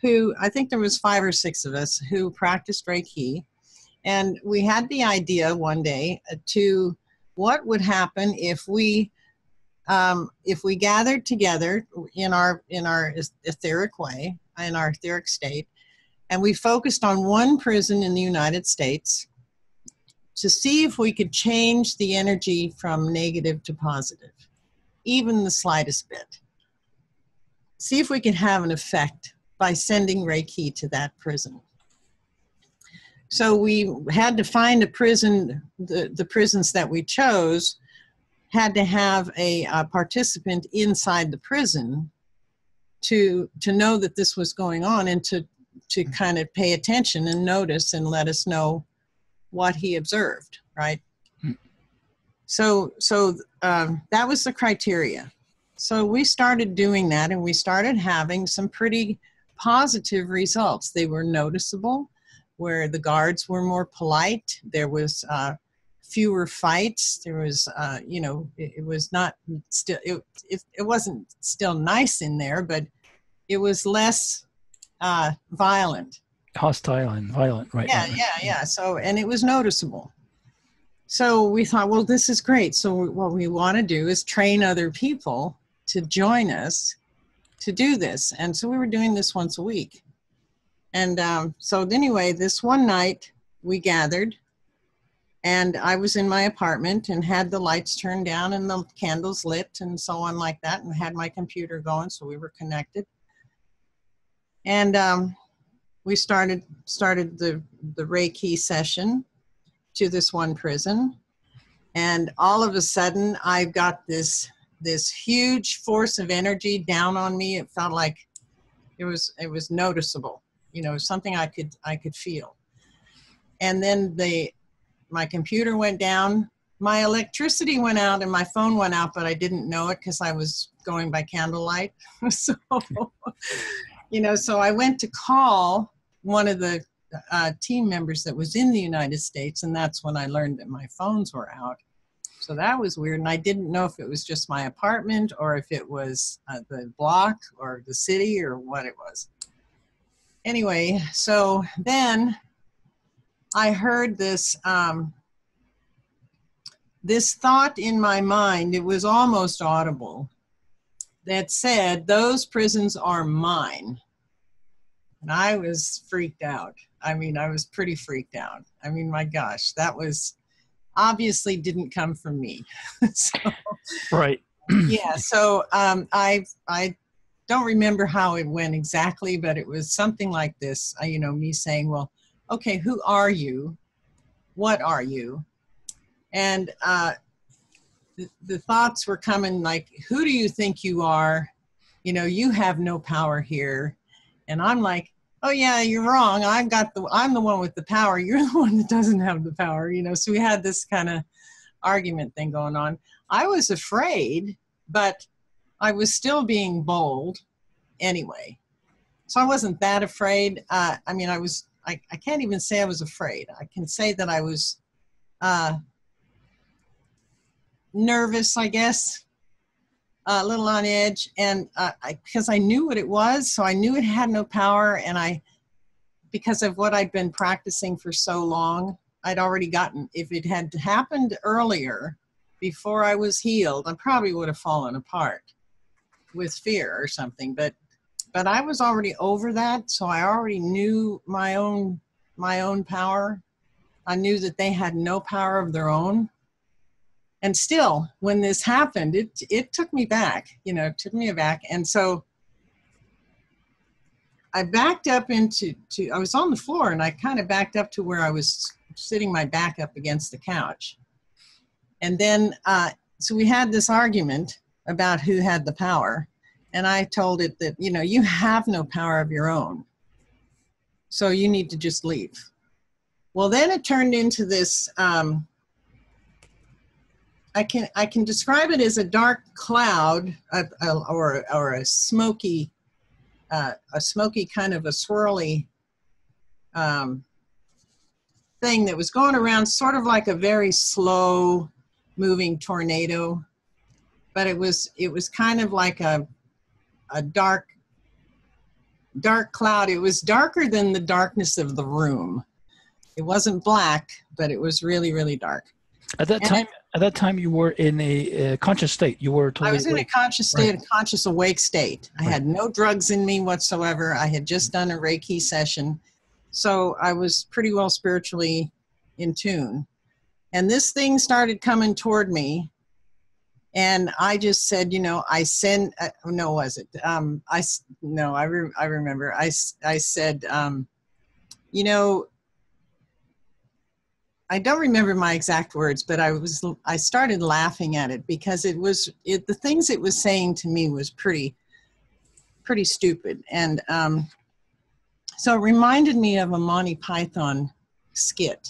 B: who, I think there was 5 or 6 of us, who practiced Reiki, And we had the idea one day to what would happen if we gathered together in our etheric way, in our etheric state, and we focused on one prison in the United States to see if we could change the energy from negative to positive, even the slightest bit. See if we could have an effect by sending Reiki to that prison. So we had to find a prison. The prisons that we chose had to have a participant inside the prison to know that this was going on, and to kind of pay attention and notice and let us know what he observed, right? So that was the criteria. So we started doing that, and we started having some pretty positive results. They were noticeable, where the guards were more polite. There was fewer fights. There was, it was not still, it wasn't still nice in there, but it was less violent.
A: Hostile and violent, right?
B: Yeah. So, and it was noticeable. So we thought, well, this is great. So what we want to do is train other people to join us to do this. And so we were doing this once a week. And so anyway, this one night we gathered, and I was in my apartment and had the lights turned down and the candles lit and so on like that, and had my computer going, so we were connected. And we started the Reiki session to this one prison. And all of a sudden I got this huge force of energy down on me. It felt like it was noticeable, something I could feel. And then my computer went down, my electricity went out, and my phone went out, but I didn't know it because I was going by candlelight. So, so I went to call one of the team members that was in the United States, and that's when I learned that my phones were out. So that was weird, and I didn't know if it was just my apartment or if it was the block or the city or what it was. Anyway, so then I heard this this thought in my mind. It was almost audible, that said, "Those prisons are mine." And I was freaked out. I mean, I was pretty freaked out. I mean, my gosh, that was obviously didn't come from me. So,
A: right.
B: Yeah. So I don't remember how it went exactly, but it was something like this. Me saying, "Well, okay, who are you? What are you?" And the thoughts were coming like, "Who do you think you are? You have no power here." And I'm like, "Oh yeah, you're wrong. I'm the one with the power. You're the one that doesn't have the power." So we had this kind of argument thing going on. I was afraid, but I was still being bold anyway. So I wasn't that afraid. I can't even say I was afraid. I can say that I was nervous, I guess. A little on edge, and because I knew what it was, so I knew it had no power, and because of what I'd been practicing for so long, I'd already gotten, if it had happened earlier, before I was healed, I probably would have fallen apart with fear or something, but I was already over that, so I already knew my own power. I knew that they had no power of their own. And still, when this happened, it took me back, took me aback. And so I backed up I was on the floor, and I kind of backed up to where I was sitting my back up against the couch. And then, so we had this argument about who had the power. And I told it that, you have no power of your own. So you need to just leave. Well, then it turned into this, I can describe it as a dark cloud or a smoky kind of a swirly thing that was going around, sort of like a very slow moving tornado, but it was kind of like a dark cloud. It was darker than the darkness of the room. It wasn't black, but it was really, really dark.
A: At that time, you were in a conscious state. You were totally
B: I was in a conscious state, a conscious awake state. I had no drugs in me whatsoever. I had just done a Reiki session. So I was pretty well spiritually in tune. And this thing started coming toward me. And I just said, you know, I send, no, was it? I remember. I said, you know, I don't remember my exact words, but I started laughing at it because the things it was saying to me was pretty stupid. And so it reminded me of a Monty Python skit.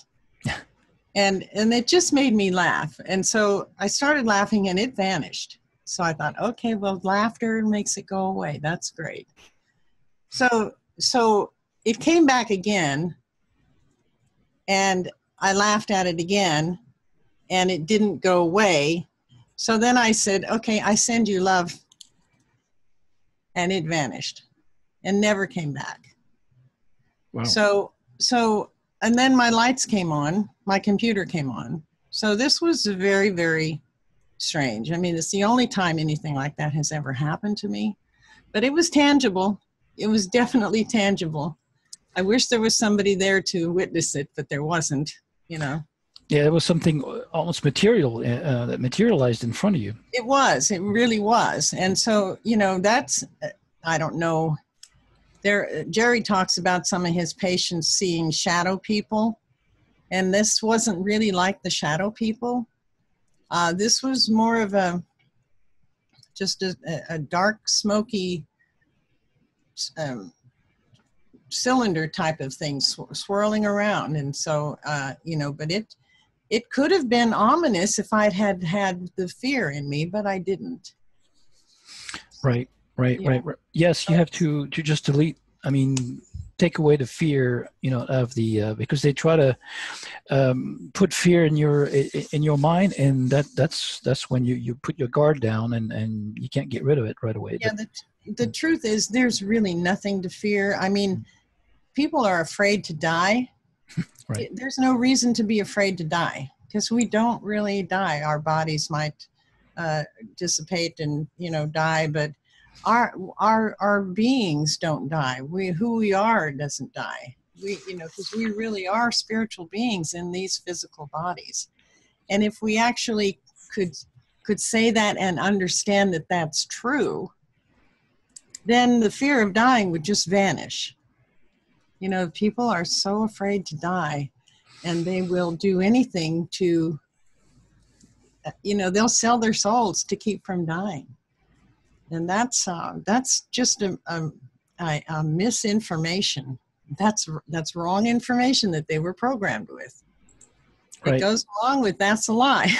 B: And it just made me laugh. And so I started laughing and it vanished. So I thought, okay, well, laughter makes it go away. That's great. So it came back again and I laughed at it again and it didn't go away. So then I said, okay, I send you love. And it vanished and never came back. Wow. So, and then my lights came on, my computer came on. So this was very, very strange. I mean, it's the only time anything like that has ever happened to me, but it was tangible. It was definitely tangible. I wish there was somebody there to witness it, but there wasn't, you know.
A: Yeah, it was something almost material that materialized in front of you.
B: It was. It really was. And so, you know, that's, I don't know. Jerry talks about some of his patients seeing shadow people, and this wasn't really like the shadow people. This was more of just a dark, smoky cylinder type of thing swirling around. And so, you know, but it could have been ominous if I'd had the fear in me, but I didn't. Right.
A: Yes, you have to just delete. I mean, take away the fear, you know, of the because they try to put fear in your mind, and that's when you put your guard down and you can't get rid of it right away.
B: Yeah, the truth is, there's really nothing to fear. I mean, people are afraid to die. Right. There's no reason to be afraid to die because we don't really die. Our bodies might dissipate and, you know, die, but our beings don't die. Who we are doesn't die. You know, because we really are spiritual beings in these physical bodies. And if we actually could say that and understand that that's true, then the fear of dying would just vanish. You know, people are so afraid to die, and they will do anything to, you know, they'll sell their souls to keep from dying. And that's just a misinformation. That's wrong information that they were programmed with. Right. It goes along with that's a lie.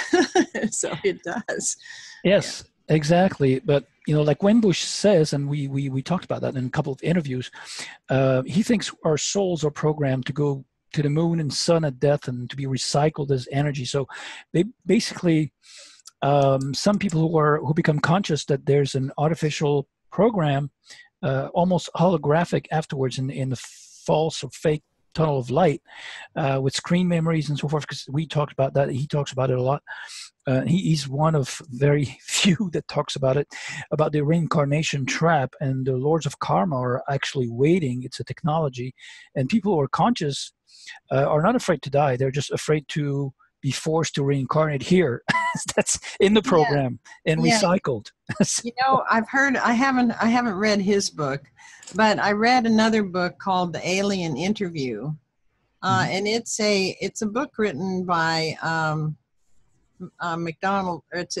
B: So it does.
A: Yes, yeah. Exactly. But, you know, like Wayne Bush says, and we talked about that in a couple of interviews, he thinks our souls are programmed to go to the moon and sun at death and to be recycled as energy. So they basically... some people who become conscious that there's an artificial program, almost holographic afterwards in the false or fake tunnel of light with screen memories and so forth, because we talked about that. He talks about it a lot. He's one of very few that talks about it, about the reincarnation trap, and the lords of karma are actually waiting. It's a technology, and people who are conscious are not afraid to die. They're just afraid to be forced to reincarnate here. That's in the program and recycled.
B: You know, I've heard, I haven't read his book, but I read another book called The Alien Interview. And it's a book written by McDonald. Let's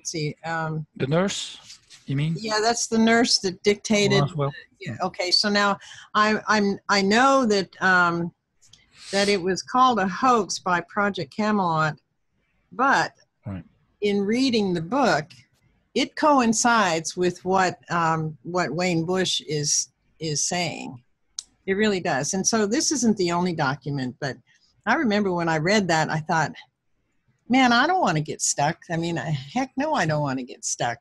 B: see.
A: The nurse, you mean?
B: Yeah, that's the nurse that dictated.
A: Well.
B: Yeah, okay, so now I know that that it was called a hoax by Project Camelot, but in reading the book, it coincides with what Wayne Bush is saying. It really does. And so this isn't the only document, but I remember when I read that, I thought, man, I don't want to get stuck. I mean, heck no, I don't want to get stuck.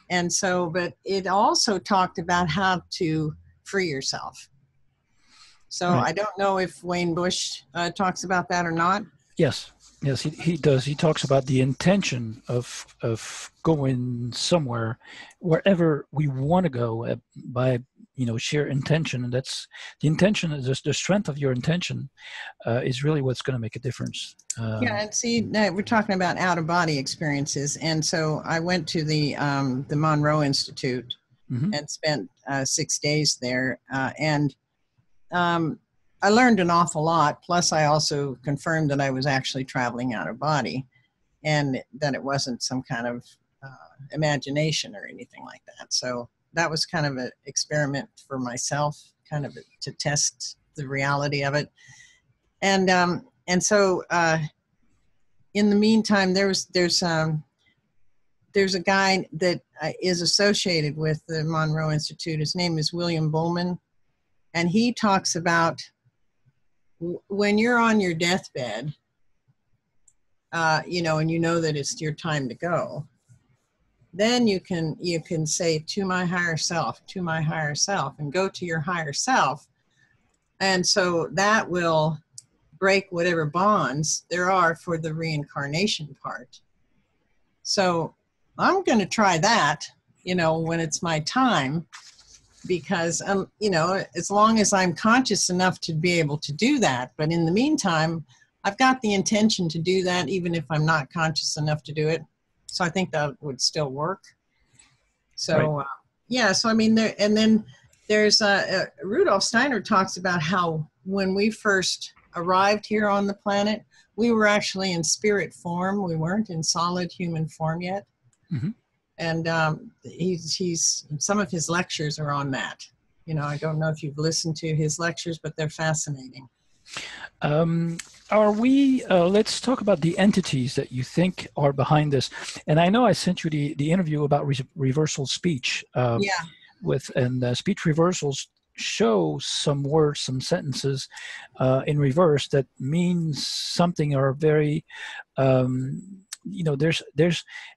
B: And so, but it also talked about how to free yourself. So
A: Right.
B: I don't know if Wayne Bush talks about that or not.
A: Yes. Yes, he does. He talks about the intention of going somewhere, wherever we want to go by sheer intention, and that's the intention. Is just the strength of your intention is really what's going to make a difference.
B: Yeah, and see, we're talking about out of body experiences, and so I went to the Monroe Institute
A: Mm-hmm.
B: and spent 6 days there, and I learned an awful lot. Plus, I also confirmed that I was actually traveling out of body, and that it wasn't some kind of imagination or anything like that. So that was kind of an experiment for myself, kind of to test the reality of it, and so. In the meantime, there's a guy that is associated with the Monroe Institute. His name is William Bullman, and he talks about when you're on your deathbed, and you know that it's your time to go. Then you can say, to my higher self, and go to your higher self, and so that will break whatever bonds there are for the reincarnation part. So I'm going to try that, when it's my time, because, as long as I'm conscious enough to be able to do that. But in the meantime, I've got the intention to do that, even if I'm not conscious enough to do it. So I think that would still work. So,
A: Right.
B: yeah, so I mean, then there's Rudolf Steiner talks about how when we first arrived here on the planet, we were actually in spirit form. We weren't in solid human form yet.
A: Mm-hmm.
B: And he's some of his lectures are on that. I don't know if you've listened to his lectures, but they're fascinating.
A: Are we? Let's talk about the entities that you think are behind this. And I know I sent you the interview about reversal speech.
B: Yeah.
A: And speech reversals show some words, some sentences in reverse that means something, or very,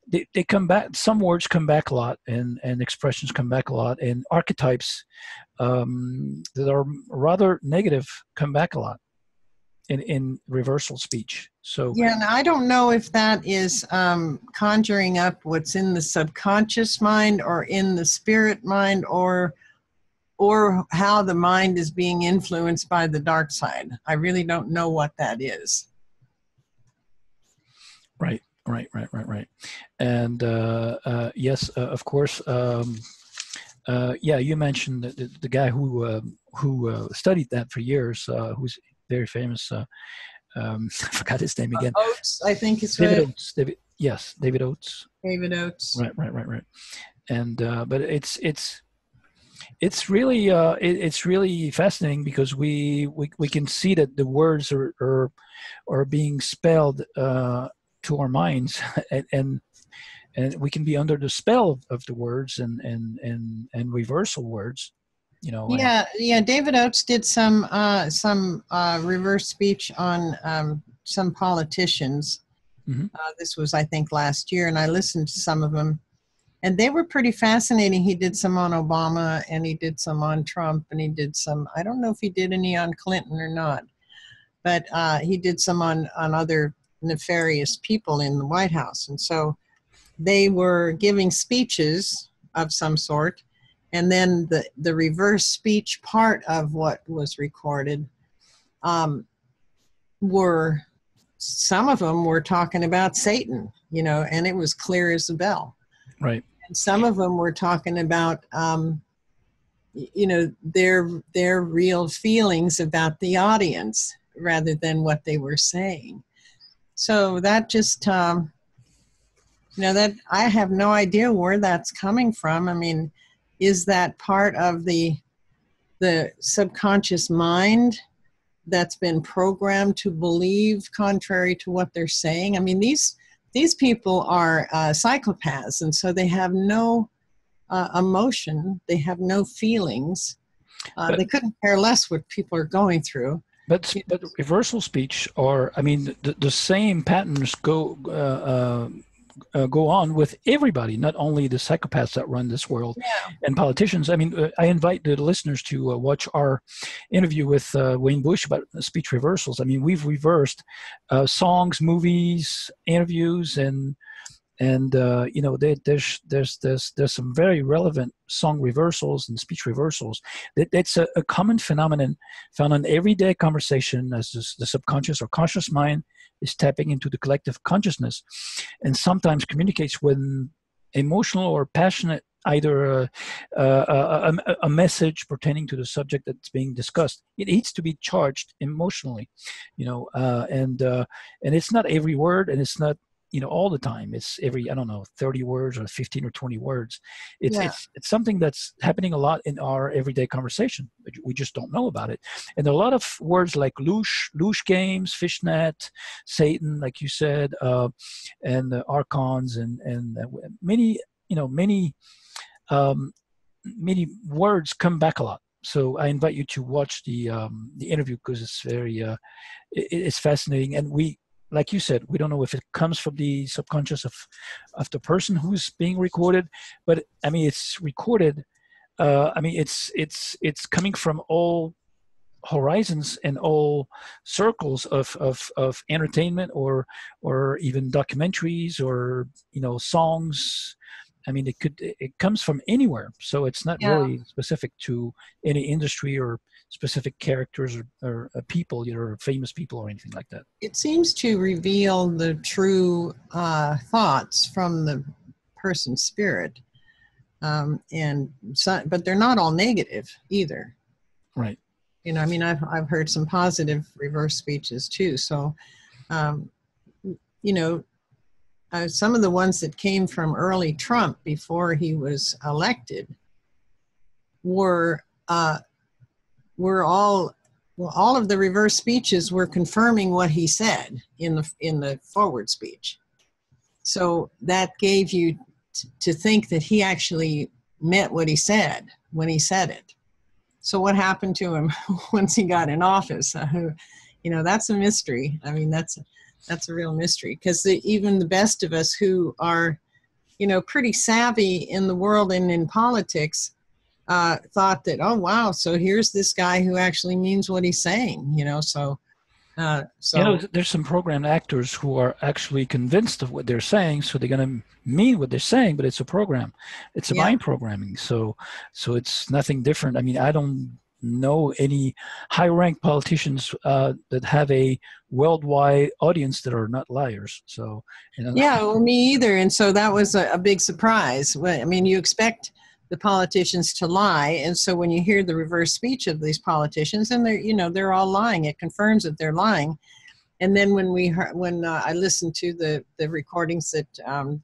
A: they come back. Some words come back a lot, and expressions come back a lot, and archetypes that are rather negative come back a lot in reversal speech. So
B: yeah, and I don't know if that is conjuring up what's in the subconscious mind or in the spirit mind, or how the mind is being influenced by the dark side. I really don't know what that is.
A: Right. And yes, of course. Yeah, you mentioned the guy who studied that for years, who's very famous. I forgot his name again.
B: Oates, I think it's
A: David
B: right.
A: Oates. David Oates.
B: David Oates.
A: Right. And but it's really it's really fascinating, because we can see that the words are being spelled to our minds, and we can be under the spell of the words and reversal words,
B: Yeah. David Oates did some reverse speech on some politicians.
A: Mm-hmm.
B: This was, I think, last year, and I listened to some of them, and they were pretty fascinating. He did some on Obama, and he did some on Trump, and he did some, I don't know if he did any on Clinton or not, but he did some on other nefarious people in the White House. And so they were giving speeches of some sort, and then the reverse speech part of what was recorded were, some of them were talking about Satan, and it was clear as a bell.
A: Right.
B: And some of them were talking about, their real feelings about the audience rather than what they were saying. So that just, that I have no idea where that's coming from. I mean, is that part of the subconscious mind that's been programmed to believe contrary to what they're saying? I mean, these people are psychopaths, and so they have no emotion. They have no feelings. They couldn't care less what people are going through.
A: But reversal speech, or I mean, the same patterns go on with everybody, not only the psychopaths that run this world
B: Yeah.
A: and politicians. I mean, I invite the listeners to watch our interview with Wayne Bush about speech reversals. I mean, we've reversed songs, movies, interviews, and you know, there's some very relevant song reversals and speech reversals. That's a common phenomenon found in everyday conversation, as the subconscious or conscious mind is tapping into the collective consciousness, and sometimes communicates when emotional or passionate, either a message pertaining to the subject that's being discussed. It needs to be charged emotionally, you know, and it's not every word, and it's not, you know, all the time. It's every, I don't know, 30 words or 15 or 20 words.
B: Yeah.
A: It's something that's happening a lot in our everyday conversation. We just don't know about it. And there are a lot of words like loosh games, fishnet, Satan, like you said, and archons, and many, you know, many words come back a lot. So I invite you to watch the interview, because it's very it's fascinating. And we, like you said, we don't know if it comes from the subconscious of the person who's being recorded, but I mean, it's recorded. I mean, it's coming from all horizons and all circles of entertainment, or even documentaries, or, you know, songs. I mean, it comes from anywhere. So it's not
B: Yeah.
A: really specific to any industry or specific characters, or people, you know, or famous people or anything like that.
B: It seems to reveal the true thoughts from the person's spirit, and so, but they're not all negative either.
A: Right.
B: You know, I mean, I've heard some positive reverse speeches too. So, you know, some of the ones that came from early Trump before he was elected were all of the reverse speeches were confirming what he said in the forward speech. So that gave you to think that he actually meant what he said when he said it. So what happened to him once he got in office? You know, that's a mystery. I mean, that's a real mystery, because even the best of us who are, you know, pretty savvy in the world and in politics, thought that, oh wow, so here's this guy who actually means what he's saying, you know. So
A: You know, there's some programmed actors who are actually convinced of what they're saying, so they're going to mean what they're saying, but it's a program. It's a mind programming. So it's nothing different. I mean, I don't know any high-ranked politicians that have a worldwide audience that are not liars. So, you know.
B: Yeah, well, me either. And so that was a big surprise. I mean, you expect the politicians to lie, and so when you hear the reverse speech of these politicians, and they're, you know, they're all lying, it confirms that they're lying. And then when I listened to the recordings that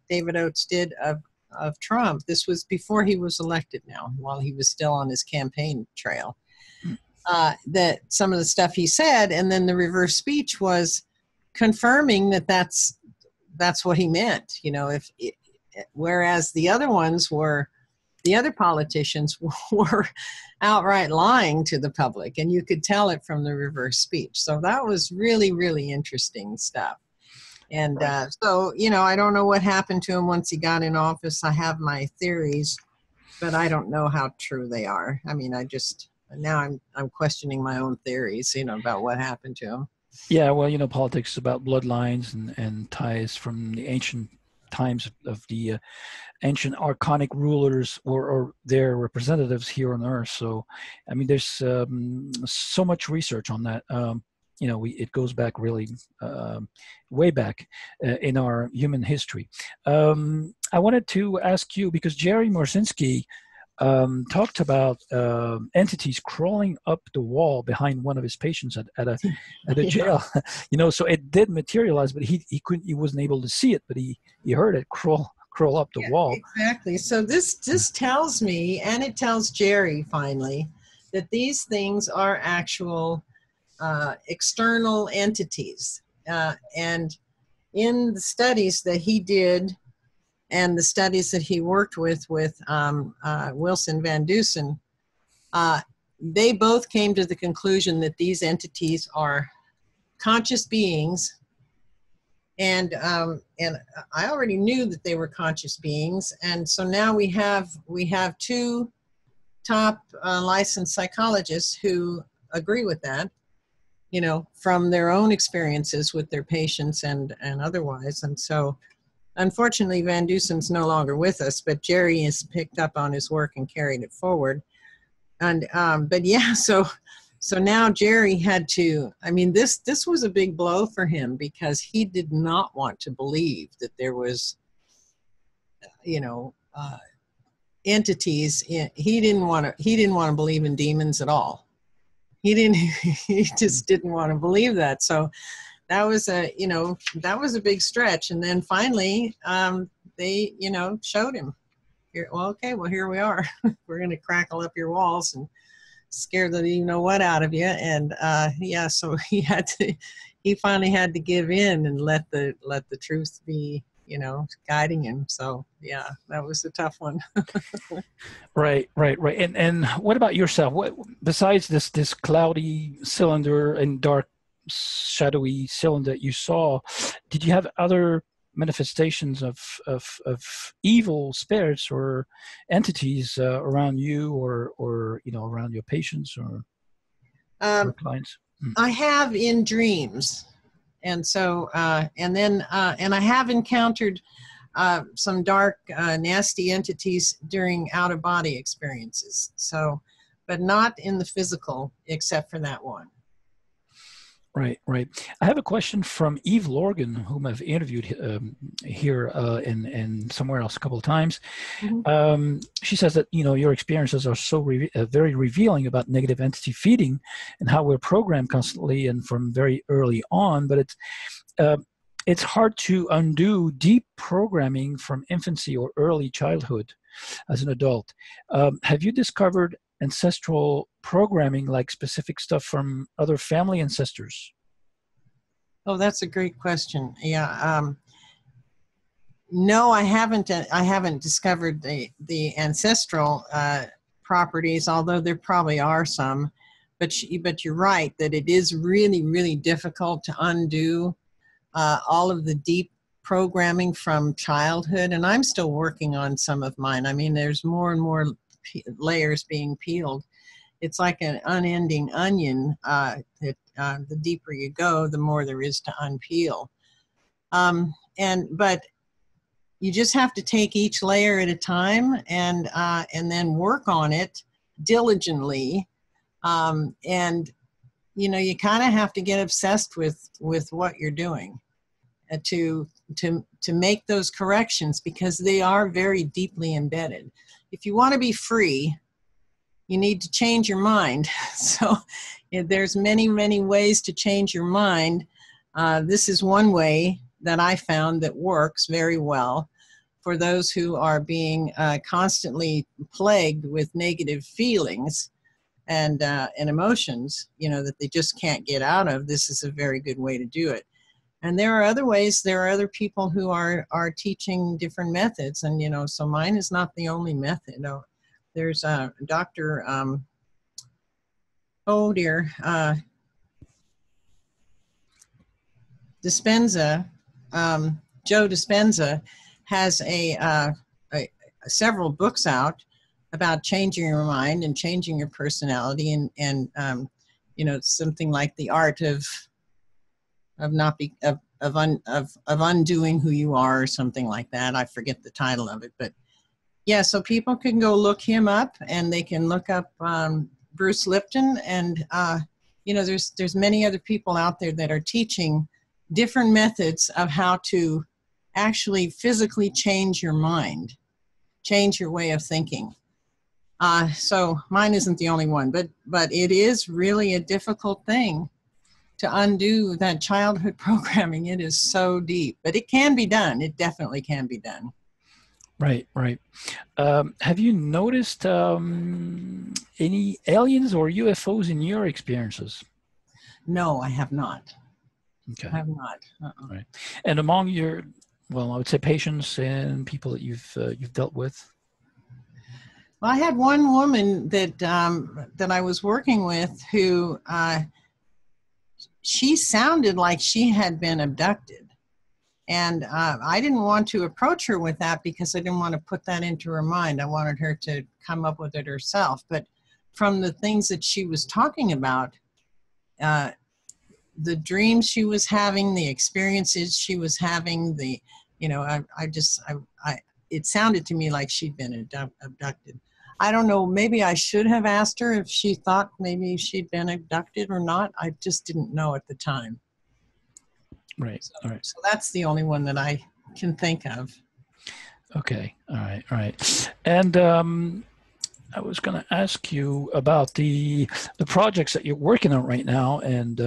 B: David Oates did of Trump, this was before he was elected now, while he was still on his campaign trail, that some of the stuff he said, and then the reverse speech was confirming that that's what he meant, you know. Whereas the other ones were, the other politicians were outright lying to the public, and you could tell it from the reverse speech. So that was really, really interesting stuff. And so, you know, I don't know what happened to him once he got in office. I have my theories, but I don't know how true they are. I mean, now I'm questioning my own theories, you know, about what happened to him.
A: Yeah, well, you know, politics is about bloodlines and ties from the ancient times of the ancient archonic rulers or their representatives here on Earth. So, I mean, there's so much research on that. You know, it goes back really way back in our human history. I wanted to ask you, because Jerry Morsinski talked about entities crawling up the wall behind one of his patients at a jail. You know, so it did materialize, but he wasn't able to see it, but he heard it crawl up the wall.
B: Exactly. So this tells me, and it tells Jerry finally, that these things are actual external entities. And in the studies that he did, and the studies that he worked with Wilson Van Dusen, they both came to the conclusion that these entities are conscious beings, And I already knew that they were conscious beings, and so now we have two top licensed psychologists who agree with that, you know, from their own experiences with their patients and otherwise. And so, unfortunately, Van Dusen's no longer with us, but Jerry has picked up on his work and carried it forward. And but yeah, so now Jerry had to, I mean, this was a big blow for him, because he did not want to believe that there was, you know, entities. He didn't want to believe in demons at all. He just didn't want to believe that. So that was a big stretch. And then finally, they, you know, showed him, here, well, okay, well, here we are. We're going to crackle up your walls and scare the you know what out of you. And yeah, so he finally had to give in and let the truth be, you know, guiding him. So yeah, that was a tough one.
A: Right. And what about yourself? What, besides this cloudy cylinder and dark shadowy cylinder that you saw, did you have other manifestations of evil spirits or entities around you, or you know, around your patients or clients?
B: I have in dreams, and so and I have encountered some dark nasty entities during out-of-body experiences, so, but not in the physical, except for that one.
A: Right. I have a question from Eve Lorgan, whom I've interviewed here and somewhere else a couple of times. Mm-hmm. She says that, you know, your experiences are so very revealing about negative entity feeding and how we're programmed constantly and from very early on. But it's hard to undo deep programming from infancy or early childhood as an adult. Have you discovered ancestral programming, like specific stuff from other family ancestors?
B: Oh, that's a great question. Yeah. No, I haven't. I haven't discovered the ancestral properties, although there probably are some. But you're right that it is really, really difficult to undo all of the deep programming from childhood. And I'm still working on some of mine. I mean, there's more and more layers being peeled. It's like an unending onion. The deeper you go, the more there is to unpeel. But you just have to take each layer at a time and then work on it diligently. And you know, you kind of have to get obsessed with what you're doing to make those corrections, because they are very deeply embedded. If you want to be free, you need to change your mind. So there's many, many ways to change your mind. This is one way that I found that works very well for those who are being constantly plagued with negative feelings and emotions, you know, that they just can't get out of. This is a very good way to do it. And there are other ways. There are other people who are teaching different methods. And, you know, so mine is not the only method. No, there's Dr. Dispenza, Joe Dispenza has several books out about changing your mind and changing your personality, and you know, something like the art of undoing who you are, or something like that. I forget the title of it, but yeah, so people can go look him up, and they can look up Bruce Lipton, and you know, there's many other people out there that are teaching different methods of how to actually physically change your mind, change your way of thinking. So mine isn't the only one, but it is really a difficult thing to undo that childhood programming. It is so deep, but it can be done. It definitely can be done.
A: Right. Have you noticed any aliens or UFOs in your experiences?
B: No, I have not.
A: Okay.
B: I have not.
A: Right. And among your, well, I would say patients and people that you've dealt with?
B: Well, I had one woman that I was working with who she sounded like she had been abducted. And I didn't want to approach her with that because I didn't want to put that into her mind. I wanted her to come up with it herself. But from the things that she was talking about, the dreams she was having, the experiences she was having, it sounded to me like she'd been abducted. I don't know, maybe I should have asked her if she thought maybe she'd been abducted or not. I just didn't know at the time.
A: Right. All right.
B: So that's the only one that I can think of.
A: Okay. All right. All right. And I was going to ask you about the projects that you're working on right now, and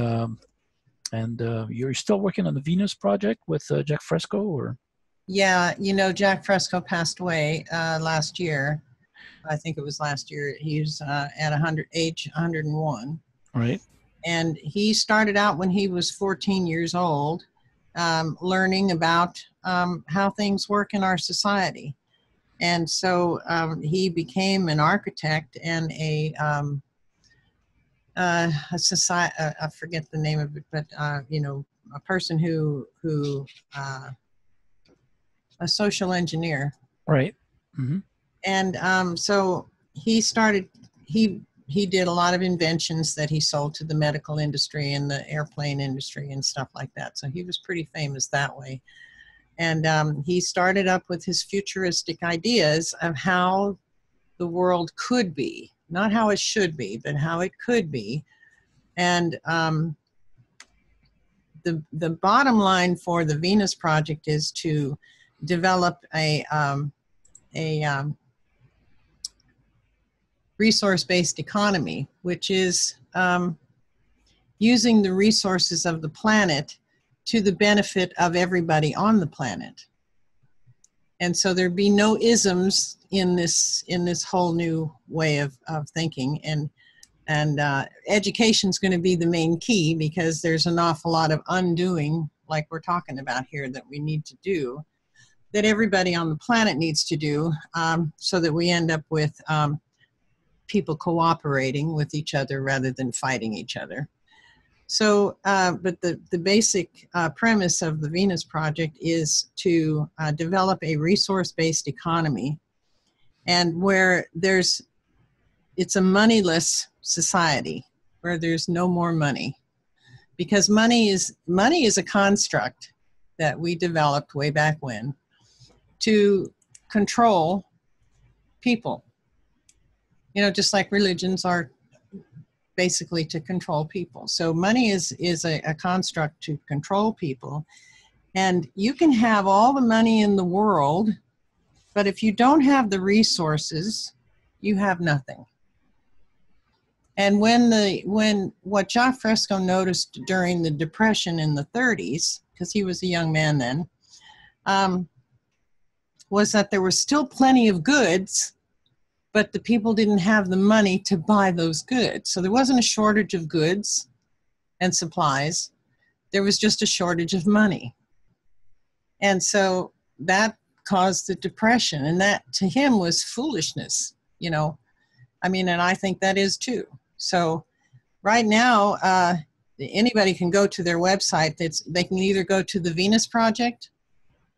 A: you're still working on the Venus project with Jack Fresco, or?
B: Yeah, Jack Fresco passed away last year. I think it was last year. He was at age 101.
A: Right.
B: And he started out when he was 14 years old, learning about how things work in our society. And so he became an architect and a society, I forget the name of it, but, a person who a social engineer.
A: Right. Mm-hmm.
B: And so he did a lot of inventions that he sold to the medical industry and the airplane industry and stuff like that. So he was pretty famous that way. And he started up with his futuristic ideas of how the world could be, not how it should be, but how it could be. And the bottom line for the Venus project is to develop a resource-based economy, which is using the resources of the planet to the benefit of everybody on the planet. And so there'd be no isms in this whole new way of thinking. And education's going to be the main key, because there's an awful lot of undoing, like we're talking about here, that we need to do, that everybody on the planet needs to do, so that we end up with people cooperating with each other rather than fighting each other. So, but the basic premise of the Venus Project is to develop a resource-based economy, and where it's a moneyless society, where there's no more money, because money is a construct that we developed way back when to control people. Just like religions are basically to control people. So money is a construct to control people. And you can have all the money in the world, but if you don't have the resources, you have nothing. And when what Jacques Fresco noticed during the Depression in the 30s, because he was a young man then, was that there was still plenty of goods, but the people didn't have the money to buy those goods. So there wasn't a shortage of goods and supplies. There was just a shortage of money. And so that caused the Depression. And that, to him, was foolishness, and I think that is too. So right now, anybody can go to their website. They can either go to the Venus Project,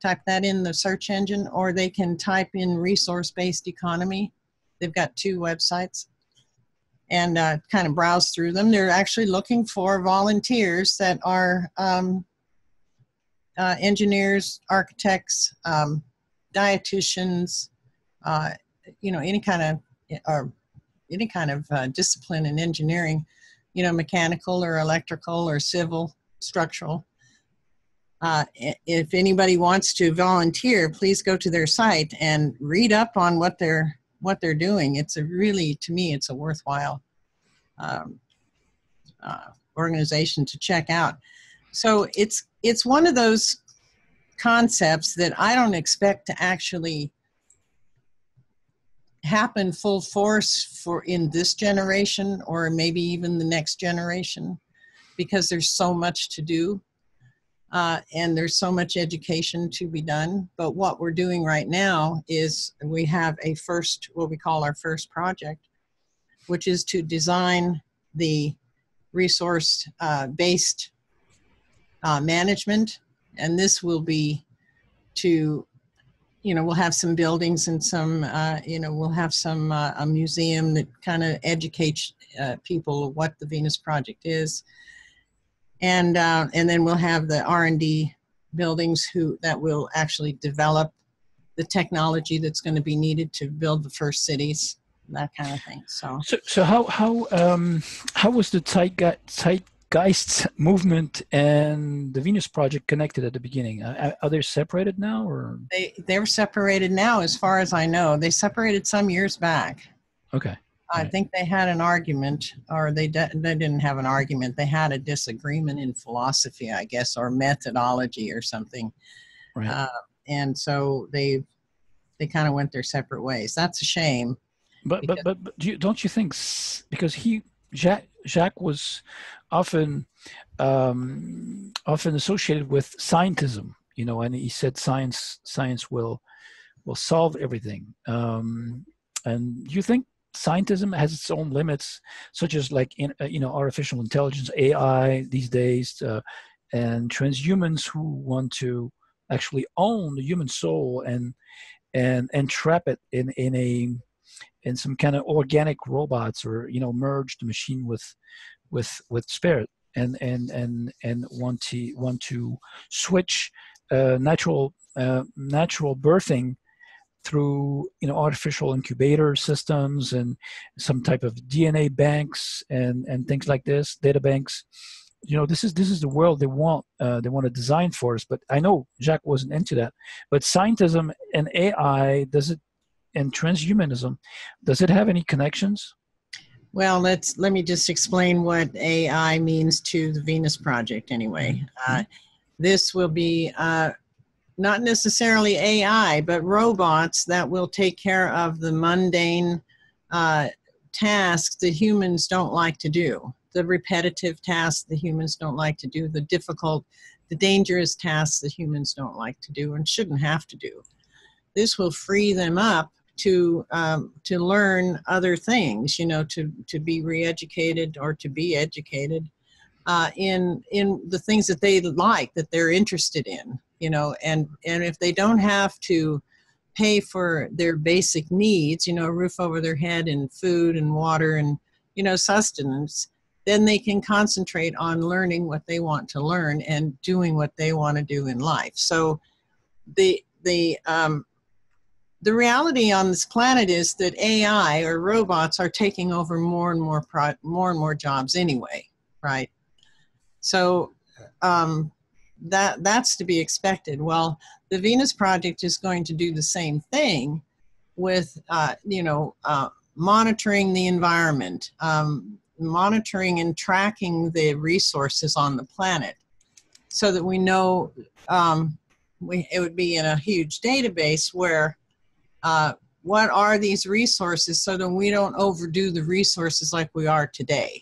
B: type that in the search engine, or they can type in resource-based economy. They've got two websites, and kind of browse through them. They're actually looking for volunteers that are engineers, architects, dietitians, any kind of discipline in engineering, mechanical or electrical or civil, structural. If anybody wants to volunteer, please go to their site and read up on what they're doing. To me, it's a worthwhile organization to check out. So it's one of those concepts that I don't expect to actually happen full force in this generation, or maybe even the next generation, because there's so much to do. And there's so much education to be done. But what we're doing right now is we have what we call our first project, which is to design the resource-based management And this will be to, we'll have some buildings and some, we'll have some, a museum that kind of educates people what the Venus Project is. And then we'll have the R&D buildings that will actually develop the technology that's going to be needed to build the first cities, that kind of thing.
A: So how was the Zeitgeist movement and the Venus Project connected at the beginning? Are they separated now, or
B: they're separated now, as far as I know. They separated some years back.
A: Okay.
B: I think they had an argument, or they didn't have an argument. They had a disagreement in philosophy, I guess, or methodology or something.
A: Right.
B: And so they kind of went their separate ways. That's a shame.
A: But don't you think, because Jacques was often associated with scientism, and he said science will solve everything. And do you think scientism has its own limits, such as artificial intelligence, AI these days, and transhumans who want to actually own the human soul and trap it in some kind of organic robots, or merge the machine with spirit, and want to switch natural birthing through artificial incubator systems and some type of DNA banks and things like this, data banks. This is the world they want to design for us. But I know Jacques wasn't into that. But scientism and AI, and transhumanism, does it have any connections?
B: Well, let me just explain what AI means to the Venus Project anyway. This will be not necessarily AI, but robots that will take care of the mundane tasks that humans don't like to do, the repetitive tasks that humans don't like to do, the difficult, the dangerous tasks that humans don't like to do and shouldn't have to do. This will free them up to learn other things, to be re-educated or to be educated in the things that they like, that they're interested in, and if they don't have to pay for their basic needs, a roof over their head and food and water and, sustenance, then they can concentrate on learning what they want to learn and doing what they want to do in life. So the reality on this planet is that AI or robots are taking over more and more jobs anyway, right? So that's to be expected. Well, the Venus Project is going to do the same thing with, monitoring the environment, monitoring and tracking the resources on the planet, so that we know it would be in a huge database where what are these resources, so that we don't overdo the resources like we are today.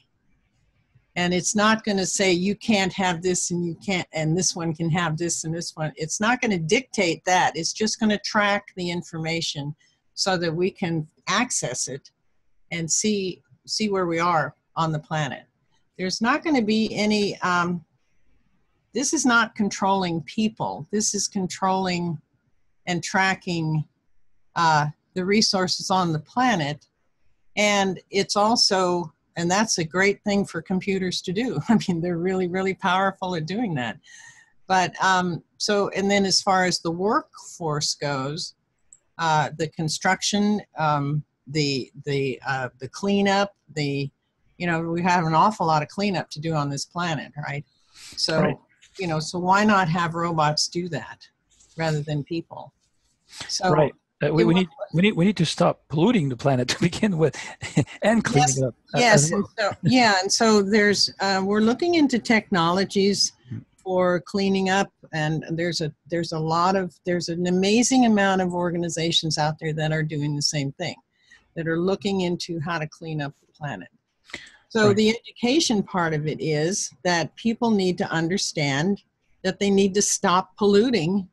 B: And it's not going to say you can't have this and you can't, and this one can have this and this one. It's not going to dictate that. It's just going to track the information so that we can access it and see where we are on the planet. There's not going to be any, this is not controlling people. This is controlling and tracking the resources on the planet. And it's also, and that's a great thing for computers to do. I mean, they're really, really powerful at doing that. But and then as far as the workforce goes, the construction, the cleanup, we have an awful lot of cleanup to do on this planet, right? So,
A: right.
B: So why not have robots do that rather than people? So,
A: right. We need to stop polluting the planet to begin with, and cleaning it up.
B: Yes,
A: well.
B: and so there's we're looking into technologies for cleaning up, and there's an amazing amount of organizations out there that are doing the same thing, that are looking into how to clean up the planet. So
A: right.
B: The education part of it is that people need to understand that they need to stop polluting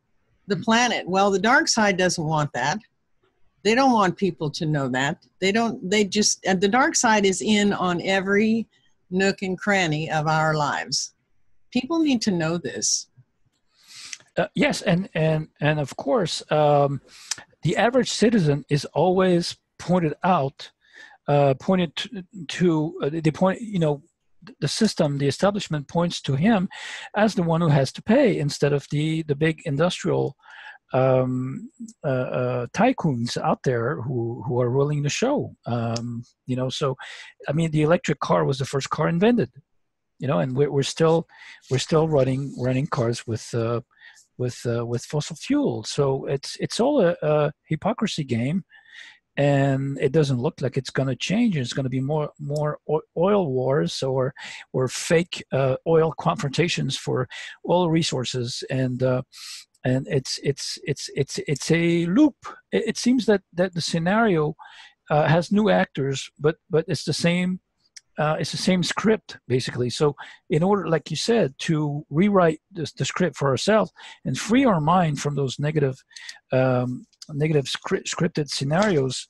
B: the planet. Well, the dark side doesn't want that. They don't want people to know that. And the dark side is in on every nook and cranny of our lives. People need to know this.
A: Yes, and of course, the average citizen is always pointed out, pointed the point. The system, the establishment points to him as the one who has to pay instead of the big industrial tycoons out there who are willing to show. So I mean, the electric car was the first car invented. And we're still running cars with fossil fuel. So it's all a hypocrisy game, and it doesn't look like it's going to change. It's going to be more oil wars or fake oil confrontations for oil resources, and it's a loop. It seems that the scenario has new actors, but it's the same. It's the same script, basically. So in order, like you said, to rewrite the script for ourselves and free our mind from those negative scripted scenarios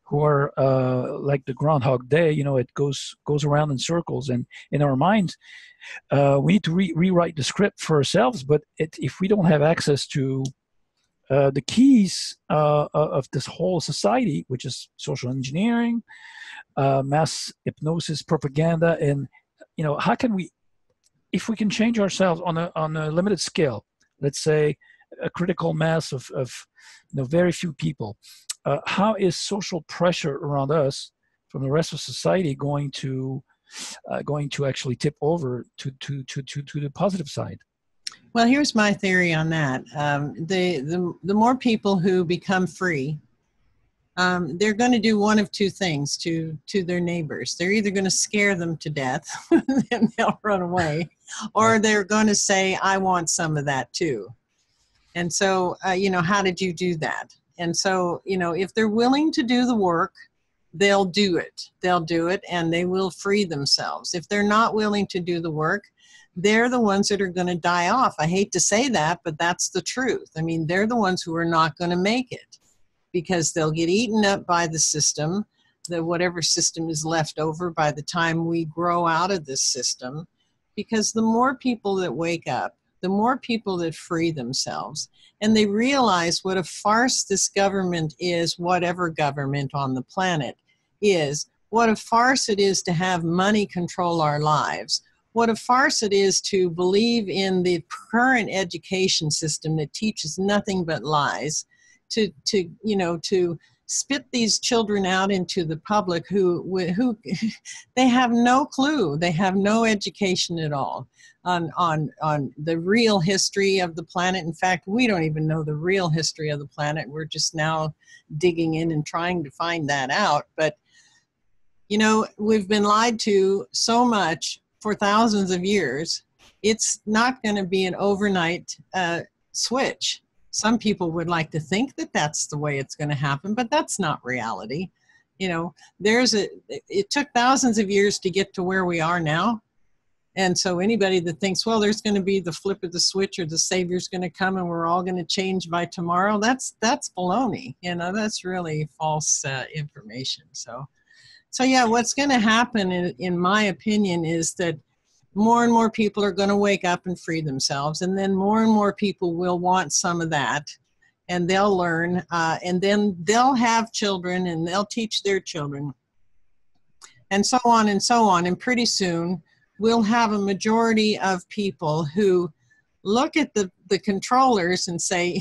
A: who are like the Groundhog Day, it goes around in circles. And in our minds, we need to rewrite the script for ourselves. But if we don't have access to the keys of this whole society, which is social engineering, mass hypnosis, propaganda, and how can we, if we can change ourselves on a limited scale, let's say a critical mass of very few people, how is social pressure around us from the rest of society going to actually tip over to the positive side?
B: Well, here's my theory on that. The more people who become free, they're going to do one of two things to their neighbors. They're either going to scare them to death and they'll run away, or they're going to say, I want some of that too. And so, how did you do that? And so, if they're willing to do the work, they'll do it. They'll do it, and they will free themselves. If they're not willing to do the work, they're the ones that are going to die off. I hate to say that, but that's the truth. I mean, they're the ones who are not going to make it, because they'll get eaten up by the system, whatever system is left over by the time we grow out of this system. Because the more people that wake up, the more people that free themselves, and they realize what a farce this government is, whatever government on the planet is, what a farce it is to have money control our lives, what a farce it is to believe in the current education system that teaches nothing but lies, to spit these children out into the public who they have no clue, they have no education at all on the real history of the planet. In fact, we don't even know the real history of the planet. We're just now digging in and trying to find that out. But we've been lied to so much for thousands of years. It's not going to be an overnight switch. Some people would like to think that that's the way it's going to happen, but that's not reality. It took thousands of years to get to where we are now. And so anybody that thinks, well, there's going to be the flip of the switch or the savior's going to come and we're all going to change by tomorrow, that's baloney. That's really false information. So yeah, what's going to happen, in my opinion, is that more and more people are going to wake up and free themselves, and then more and more people will want some of that, and they'll learn, and then they'll have children, and they'll teach their children, and so on and so on. And pretty soon, we'll have a majority of people who look at the controllers and say,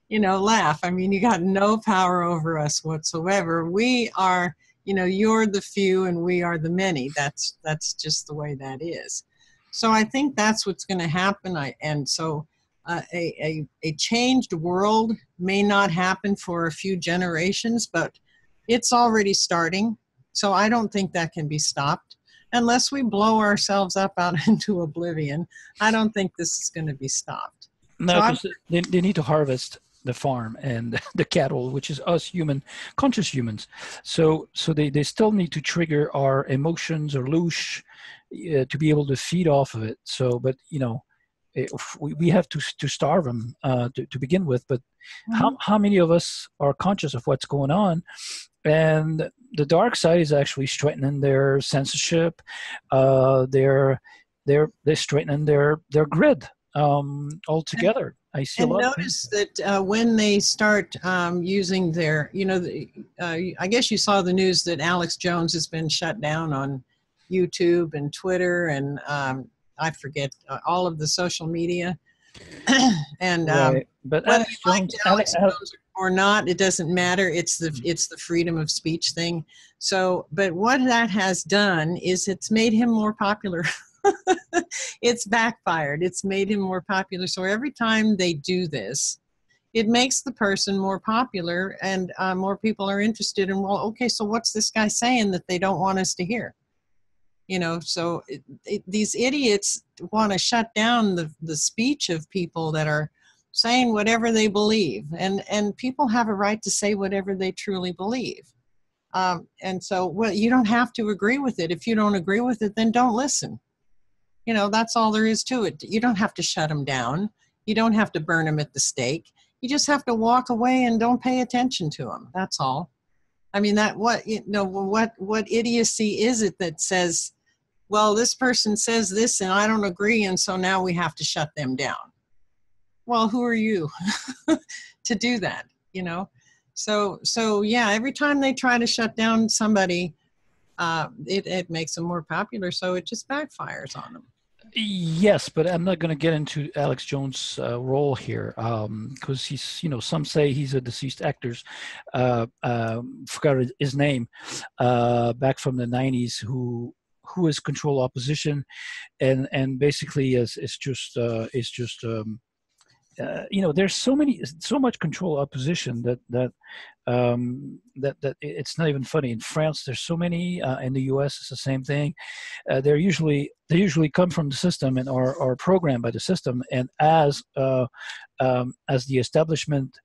B: laugh. I mean, you got no power over us whatsoever. We are... you're the few and we are the many. That's just the way that is. So I think that's what's going to happen. A changed world may not happen for a few generations, but it's already starting. So I don't think that can be stopped unless we blow ourselves up out into oblivion. I don't think this is going to be stopped.
A: No, because they need to harvest the farm and the cattle, which is us conscious humans. So they still need to trigger our emotions or loosh to be able to feed off of it. So, but we have to starve them to begin with. But how many of us are conscious of what's going on? And the dark side is actually strengthening their censorship. They're strengthening their grid. altogether. I see a
B: And
A: lot of
B: notice that when they start using their, I guess you saw the news that Alex Jones has been shut down on YouTube and Twitter and I forget all of the social media. And
A: right. But
B: whether
A: Alex
B: you liked
A: Jones,
B: Alex Jones or not, it doesn't matter. It's the freedom of speech thing. So, but what that has done is it's made him more popular. It's backfired. It's made him more popular. So every time they do this, it makes the person more popular, and more people are interested in, well, okay, so what's this guy saying that they don't want us to hear? So these idiots want to shut down the speech of people that are saying whatever they believe. And people have a right to say whatever they truly believe. And so, well, you don't have to agree with it. If you don't agree with it, then don't listen. That's all there is to it. You don't have to shut them down. You don't have to burn them at the stake. You just have to walk away and don't pay attention to them. That's all. I mean, what idiocy is it that says, well, this person says this and I don't agree, and so now we have to shut them down? Well, who are you to do that? So yeah, every time they try to shut down somebody, it makes them more popular. So it just backfires on them.
A: Yes, but I'm not going to get into Alex Jones' role here because he's, some say he's a deceased actor. Forgot his name back from the '90s who is control opposition, and basically is just there's so much control opposition that it's not even funny. In France, there's so many. In the U.S., it's the same thing. They usually come from the system and are programmed by the system. And as the establishment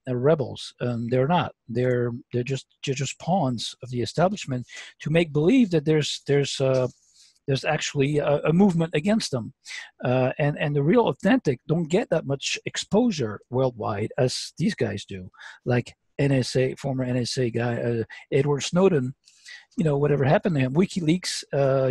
A: rebels, they're not. They're just pawns of the establishment to make believe that there's actually a movement against them. And the real authentic don't get that much exposure worldwide as these guys do. Like former NSA guy, Edward Snowden, whatever happened to him, WikiLeaks,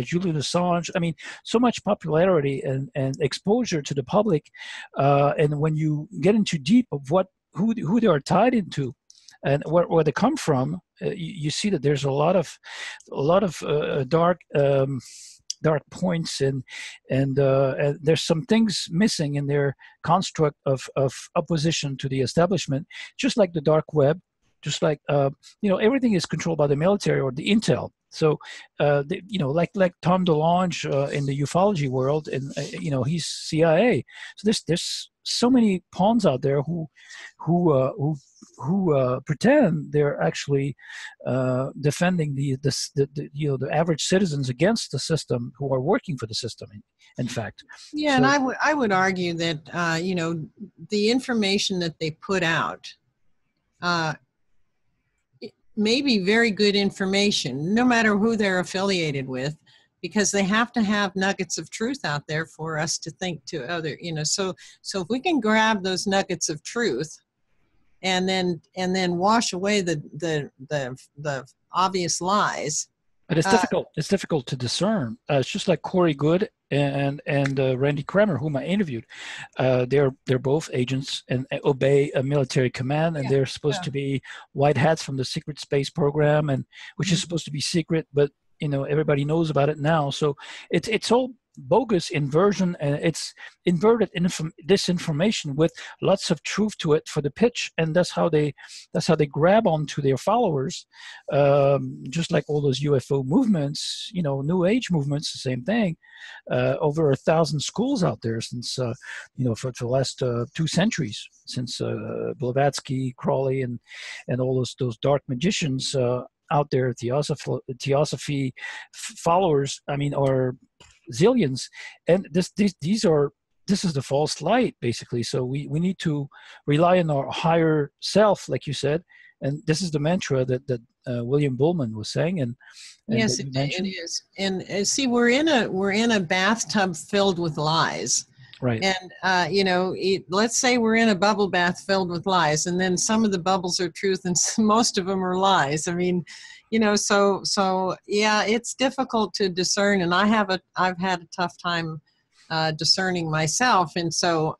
A: Julian Assange. I mean, so much popularity and exposure to the public. And when you get into deep of who they are tied into, and where they come from, you see that there's a lot of dark points, and there's some things missing in their construct of opposition to the establishment, just like the dark web, just like everything is controlled by the military or the intel. So like Tom DeLonge in the ufology world, and he's CIA. So there's so many pawns out there who pretend they're actually defending the average citizens against the system who are working for the system. In fact,
B: yeah,
A: so,
B: and I would argue that the information that they put out may be very good information, no matter who they're affiliated with, because they have to have nuggets of truth out there for us to think to other. So if we can grab those nuggets of truth and then wash away the obvious lies.
A: but it's difficult. It's difficult to discern. It's just like Corey Good and Randy Kramer, whom I interviewed. They're both agents and obey a military command, and they're supposed to be white hats from the secret space program, and which is supposed to be secret, but everybody knows about it now. So it's all bogus inversion, and it's inverted disinformation with lots of truth to it for the pitch, and that's how they grab onto their followers, just like all those UFO movements, New Age movements, the same thing. Over 1,000 schools out there since for the last 2 centuries, since Blavatsky, Crowley, and all those dark magicians out there, theosophy followers. I mean, are zillions, and this is the false light, basically. So we need to rely on our higher self, like you said, and this is the mantra that William Bullman was saying, and
B: yes, it is. And see, we're in a bathtub filled with lies.
A: Right.
B: And let's say we're in a bubble bath filled with lies, and then some of the bubbles are truth and most of them are lies. I mean, so yeah, it's difficult to discern, and I've had a tough time discerning myself. And so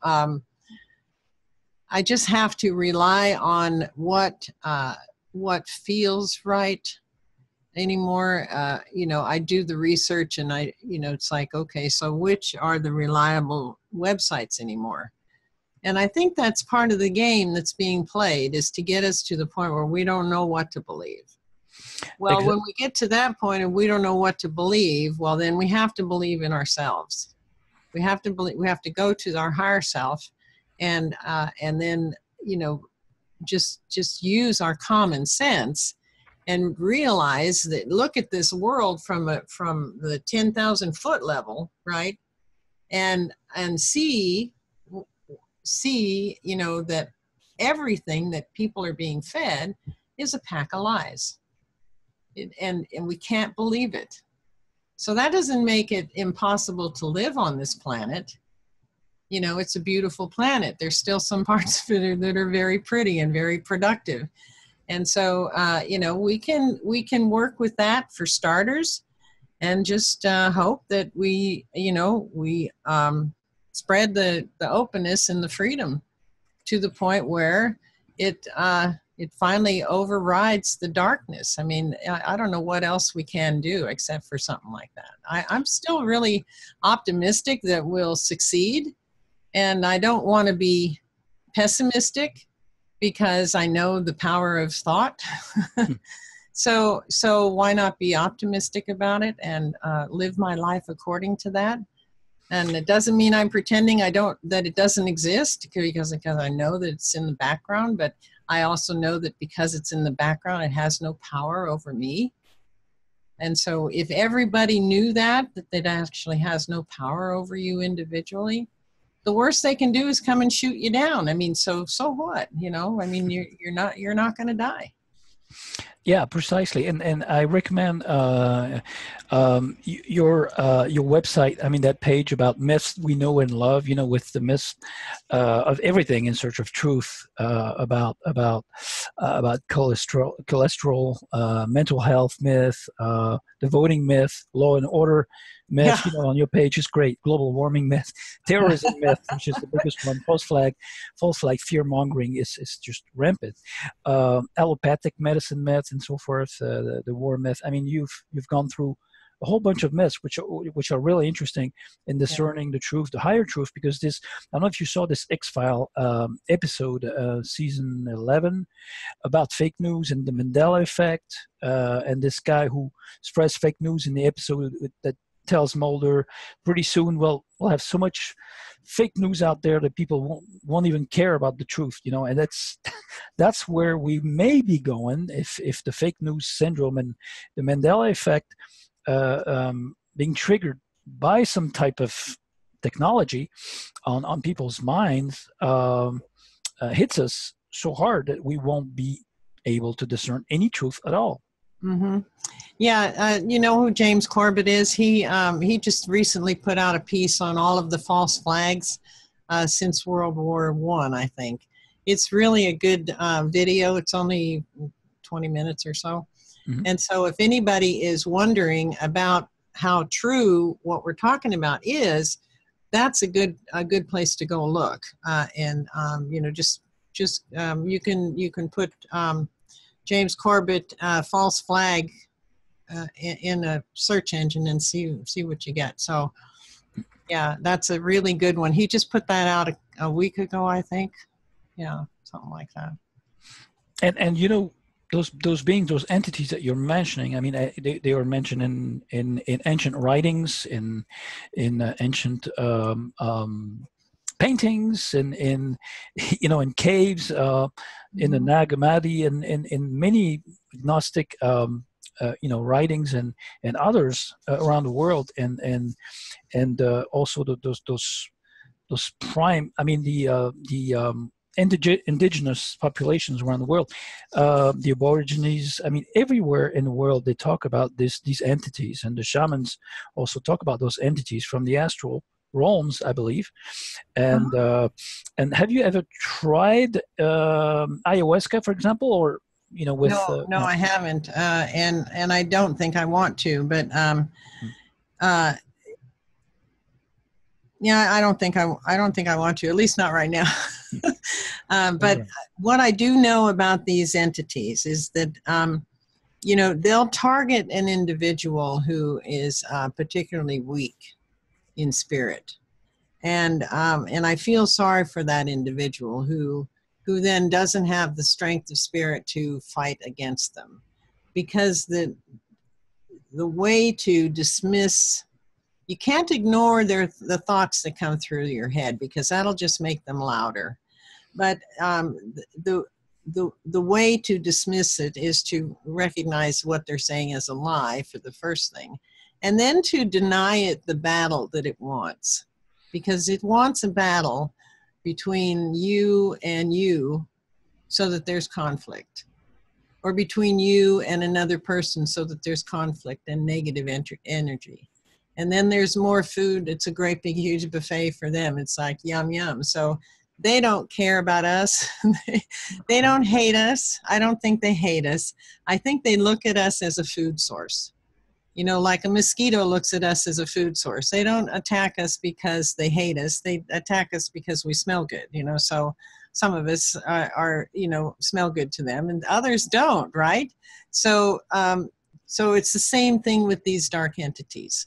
B: I just have to rely on what feels right anymore. I do the research and it's like, okay, so which are the reliable websites anymore? And I think that's part of the game that's being played, is to get us to the point where we don't know what to believe. Well, when we get to that point and we don't know what to believe, well, then we have to believe in ourselves. We have to believe, we have to go to our higher self and then, just use our common sense and realize that, look at this world from the 10,000 foot level, right? And see, that everything that people are being fed is a pack of lies. And we can't believe it. So that doesn't make it impossible to live on this planet. It's a beautiful planet. There's still some parts of it that are very pretty and very productive. And so, we can work with that for starters, and just hope that we spread the openness and the freedom to the point where it finally overrides the darkness. I mean, I don't know what else we can do except for something like that. I'm still really optimistic that we'll succeed, and I don't want to be pessimistic because I know the power of thought. So why not be optimistic about it and live my life according to that? And it doesn't mean I'm pretending that it doesn't exist, because I know that it's in the background, but I also know that because it's in the background, it has no power over me. And so if everybody knew that it actually has no power over you individually, the worst they can do is come and shoot you down. I mean, so what? I mean, you're not going to die.
A: Yeah, precisely, and I recommend your website. I mean, that page about myths we know and love. With the myths of everything in search of truth, about cholesterol, mental health myth, the voting myth, law and order myth.
B: Yeah.
A: On your page is great. Global warming myth, terrorism myth, which is the biggest one. False flag fear mongering is just rampant. Allopathic medicine myth and so forth. The war myth. I mean, you've gone through a whole bunch of myths, which are really interesting in discerning the truth, the higher truth. Because I don't know if you saw this X-File episode, season 11, about fake news and the Mandela effect, and this guy who spreads fake news in the episode that tells Mulder pretty soon, well, we'll have so much fake news out there that people won't even care about the truth, and that's where we may be going if the fake news syndrome and the Mandela effect being triggered by some type of technology on people's minds hits us so hard that we won't be able to discern any truth at all.
B: Mm-hmm. Yeah, you know who James Corbett is? He just recently put out a piece on all of the false flags since World War I, I think. It's really a good video. It's only 20 minutes or so. Mm-hmm. And so if anybody is wondering about how true what we're talking about is, that's a good place to go look. You can put James Corbett false flag in a search engine and see what you get. So yeah, that's a really good one. He just put that out a week ago, I think. Yeah, something like that.
A: And those beings, those entities that you're mentioning, I mean, they are mentioned in ancient writings, in ancient paintings, in caves, in the Nag Hammadi, and in many Gnostic writings and others around the world, and also those prime. I mean, the indigenous populations around the world, the Aborigines. I mean, everywhere in the world they talk about these entities, and the shamans also talk about those entities from the astral realms, I believe. And have you ever tried ayahuasca, for example, or with?
B: No, I haven't, and I don't think I want to. But Yeah, I don't think I want to, at least not right now. But what I do know about these entities is that, you know, they'll target an individual who is particularly weak in spirit. And I feel sorry for that individual who then doesn't have the strength of spirit to fight against them. Because the way to dismiss, you can't ignore the thoughts that come through your head, because that'll just make them louder. But the way to dismiss it is to recognize what they're saying as a lie, for the first thing, and then to deny it the battle that it wants, because it wants a battle between you and you, so that there's conflict, or between you and another person, so that there's conflict and negative energy. And then there's more food. It's a great big huge buffet for them. It's like yum yum. So they don't care about us. They don't hate us. I don't think they hate us. I think they look at us as a food source. You know, like a mosquito looks at us as a food source. They don't attack us because they hate us. They attack us because we smell good, you know. So some of us are, you know, smell good to them, and others don't, right? So, so it's the same thing with these dark entities.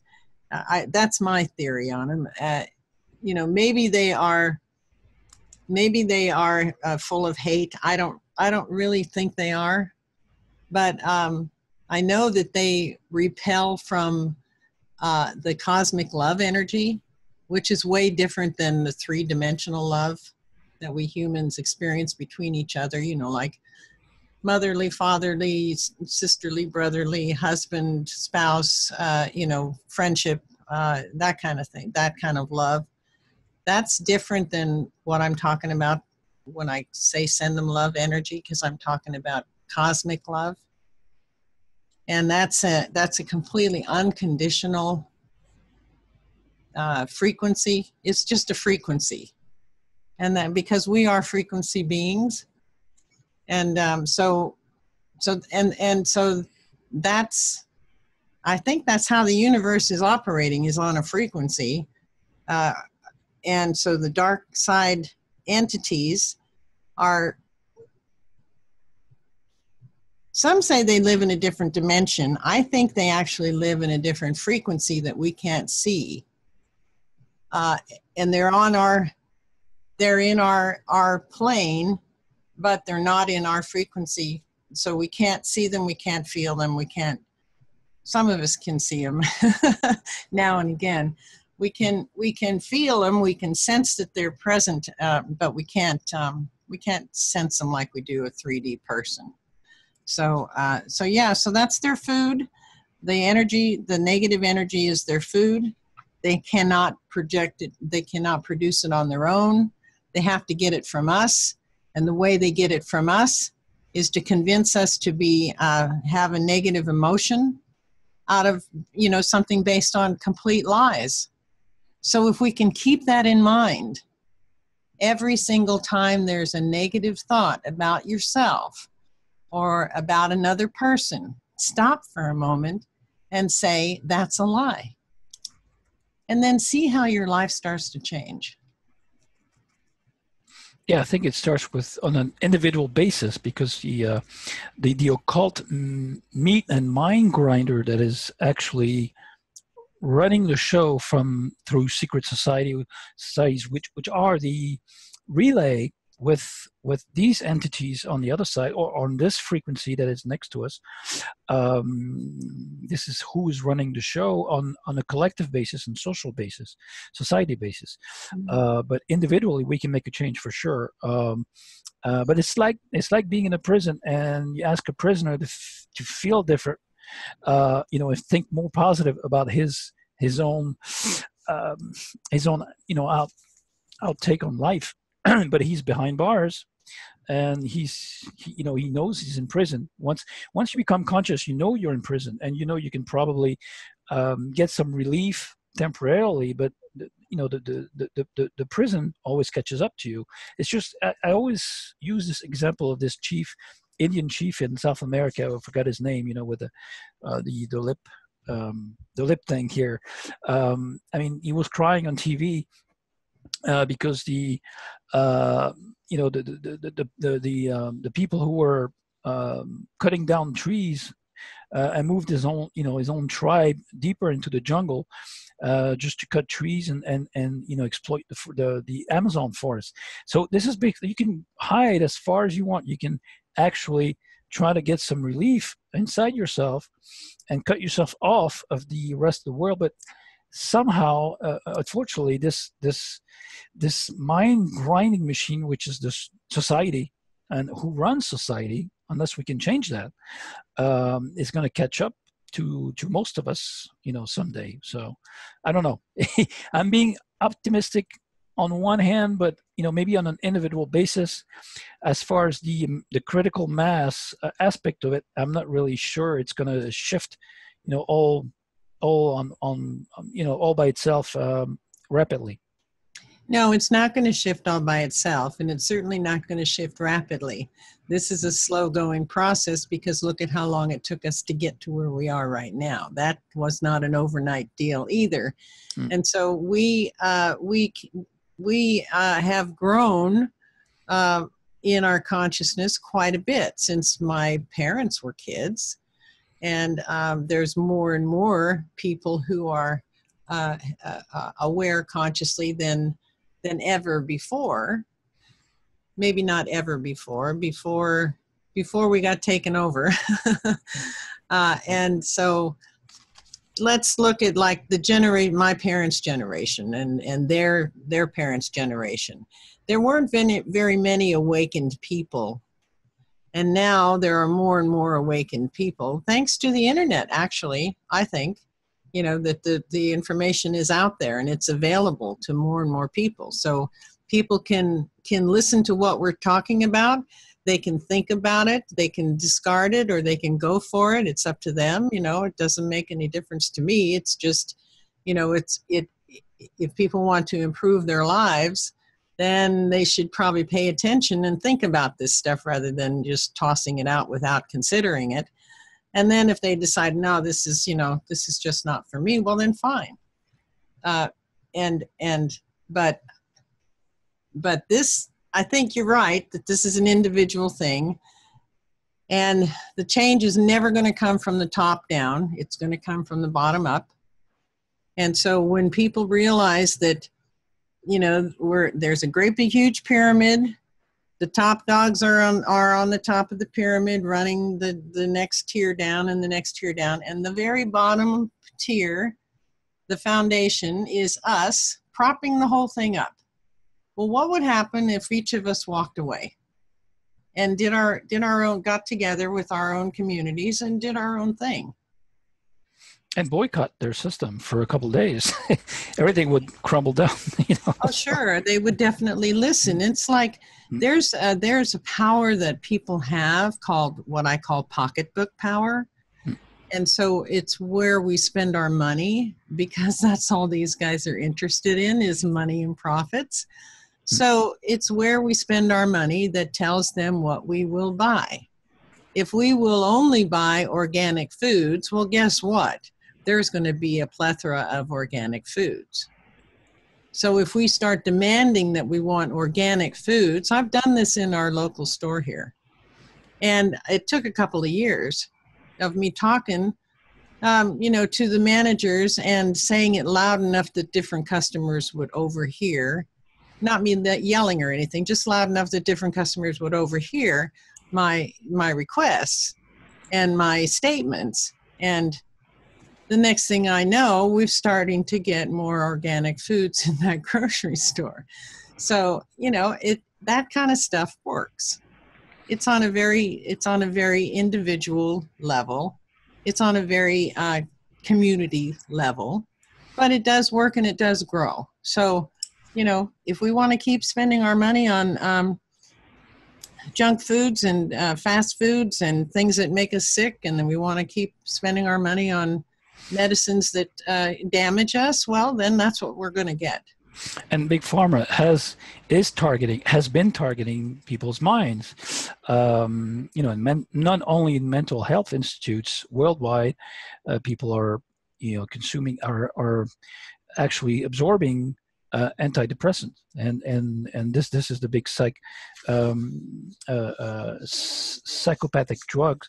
B: That's my theory on them. You know, maybe they are full of hate. I don't really think they are, but I know that they repel from the cosmic love energy, which is way different than the three-dimensional love that we humans experience between each other. You know, like motherly, fatherly, sisterly, brotherly, husband, spouse, you know, friendship, that kind of thing, that kind of love. That's different than what I'm talking about when I say send them love energy, because I'm talking about cosmic love. And that's a completely unconditional frequency. It's just a frequency. And that because we are frequency beings. And so that's, I think that's how the universe is operating, is on a frequency. And so the dark side entities are, some say they live in a different dimension. I think they actually live in a different frequency that we can't see. And they're in our plane, but they're not in our frequency. So we can't see them, we can't feel them, some of us can see them now and again. We can feel them, we can sense that they're present, but we can't sense them like we do a 3D person. So yeah, so that's their food. The energy, the negative energy, is their food. They cannot project it. They cannot produce it on their own. They have to get it from us. And the way they get it from us is to convince us to be, have a negative emotion out of, you know, something based on complete lies. So if we can keep that in mind, every single time there's a negative thought about yourself or about another person, stop for a moment and say, that's a lie. And then see how your life starts to change.
A: Yeah, I think it starts with on an individual basis, because the occult meat and mind grinder that is actually running the show through secret societies, which are the relay with these entities on the other side, or on this frequency that is next to us. This is who is running the show on a collective basis and social basis, society basis. But individually, we can make a change for sure. But it's like being in a prison, and you ask a prisoner to feel different, you know, and think more positive about his own you know, outtake on life. But he's behind bars, and you know, he knows he's in prison. Once you become conscious, you know you're in prison, and you know you can probably get some relief temporarily, but you know, the prison always catches up to you. It's just, I always use this example of this Indian chief in South America. I forgot his name. You know, with the lip thing here. I mean, he was crying on TV because you know, the people who were cutting down trees and moved his own, you know, his own tribe deeper into the jungle, just to cut trees and you know, exploit the Amazon forest. So this is basically, you can hide as far as you want. You can actually try to get some relief inside yourself and cut yourself off of the rest of the world. But somehow, unfortunately, this mind grinding machine, which is this society and who runs society, unless we can change that, is going to catch up to most of us, you know, someday. So I don't know. I'm being optimistic on one hand, but you know, maybe on an individual basis, as far as the critical mass aspect of it, I'm not really sure it's going to shift, you know, all on you know, all by itself rapidly.
B: No, it's not going to shift all by itself, and it's certainly not going to shift rapidly. This is a slow-going process, because look at how long it took us to get to where we are right now. That was not an overnight deal either. And so we have grown in our consciousness quite a bit since my parents were kids, and there's more and more people who are aware consciously than ever before. Maybe not ever before we got taken over. And so let's look at like my parents' generation and their parents' generation. There weren't very many awakened people. And now there are more and more awakened people, thanks to the internet, actually, I think. You know, that the information is out there and it's available to more and more people. So people can listen to what we're talking about. They can think about it. They can discard it, or they can go for it. It's up to them. You know, it doesn't make any difference to me. It's just, you know, if people want to improve their lives, then they should probably pay attention and think about this stuff rather than just tossing it out without considering it. And then if they decide, no, this is just not for me, well, then fine. But this, I think you're right, that this is an individual thing. And the change is never going to come from the top down. It's going to come from the bottom up. And so when people realize that, you know, there's a great big huge pyramid, the top dogs are on the top of the pyramid, running the next tier down and the next tier down. And the very bottom tier, the foundation, is us propping the whole thing up. Well, what would happen if each of us walked away and got together with our own communities and did our own thing?
A: And boycott their system for a couple of days. Everything would crumble down. You know?
B: Oh, sure. They would definitely listen. It's like there's a power that people have called what I call pocketbook power. And so it's where we spend our money, because that's all these guys are interested in, is money and profits. So it's where we spend our money that tells them what we will buy. If we will only buy organic foods, well, guess what? There's going to be a plethora of organic foods. So if we start demanding that we want organic foods, I've done this in our local store here. And it took a couple of years of me talking, you know, to the managers and saying it loud enough that different customers would overhear. Not me that yelling or anything, just loud enough that different customers would overhear my requests and my statements. And the next thing I know, we're starting to get more organic foods in that grocery store. So, you know, that kind of stuff works. It's on a very individual level. It's on a very community level, but it does work and it does grow. So, you know, if we want to keep spending our money on junk foods and fast foods and things that make us sick, and then we want to keep spending our money on medicines that damage us, well, then that's what we're going to get.
A: And Big Pharma has been targeting people's minds. You know, not only in mental health institutes worldwide, people are, you know, consuming, are actually absorbing antidepressant, and this is the big psychopathic drug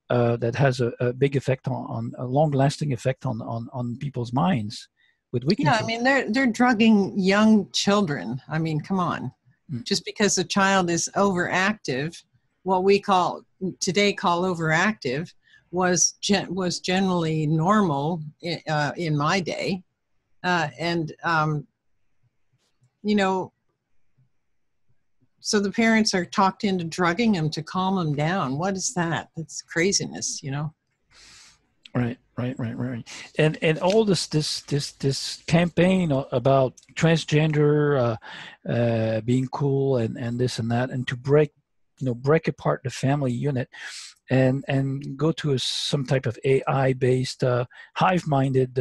A: that has a big effect on a long-lasting effect on people's minds with
B: Yeah, I
A: weaknesses.
B: mean, they're drugging young children. I mean, come on.
A: Mm.
B: Just because a child is overactive, what we call overactive, was generally normal in my day, and you know, so the parents are talked into drugging them to calm them down. What is that? That's craziness, you know.
A: Right. And all this campaign about transgender being cool and this and that, and to break apart the family unit and go to some type of AI based hive-minded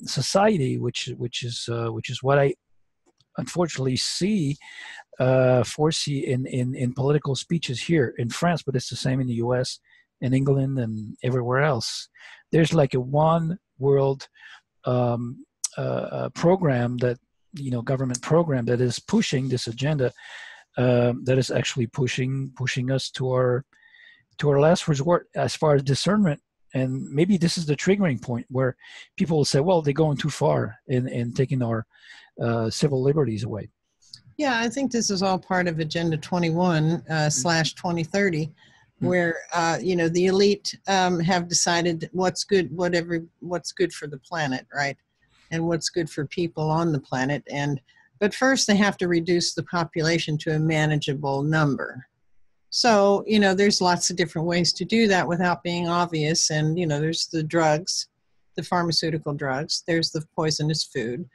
A: society, which is what I unfortunately foresee in political speeches here in France, but it's the same in the U.S., in England, and everywhere else. There's like a one world program that government program that is pushing this agenda, that is actually pushing us to our last resort as far as discernment. And maybe this is the triggering point where people will say, well, they're going too far in taking our civil liberties away.
B: Yeah, I think this is all part of Agenda 21 slash 2030, where the elite have decided what's good for the planet, right, and what's good for people on the planet. But first, they have to reduce the population to a manageable number. So there's lots of different ways to do that without being obvious. And there's the drugs, the pharmaceutical drugs. There's the poisonous food.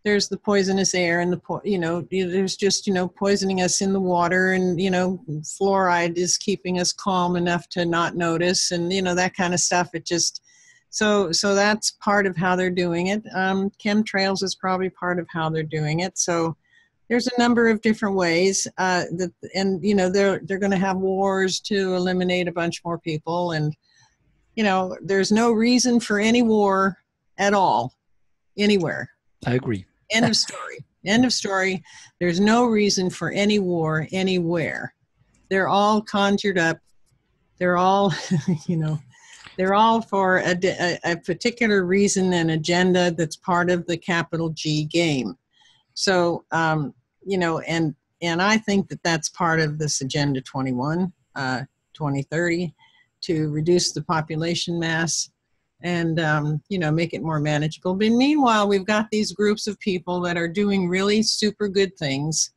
B: There's the poisonous air, and there's just poisoning us in the water, and fluoride is keeping us calm enough to not notice, and that kind of stuff. It just so that's part of how they're doing it. Chemtrails is probably part of how they're doing it. So there's a number of different ways they're going to have wars to eliminate a bunch more people, and there's no reason for any war at all anywhere.
A: I agree.
B: End of story. End of story. There's no reason for any war anywhere. They're all conjured up. They're all, they're all for a particular reason and agenda that's part of the capital G game. So, and I think that that's part of this Agenda 21, 2030, to reduce the population mass and, make it more manageable. But meanwhile, we've got these groups of people that are doing really super good things,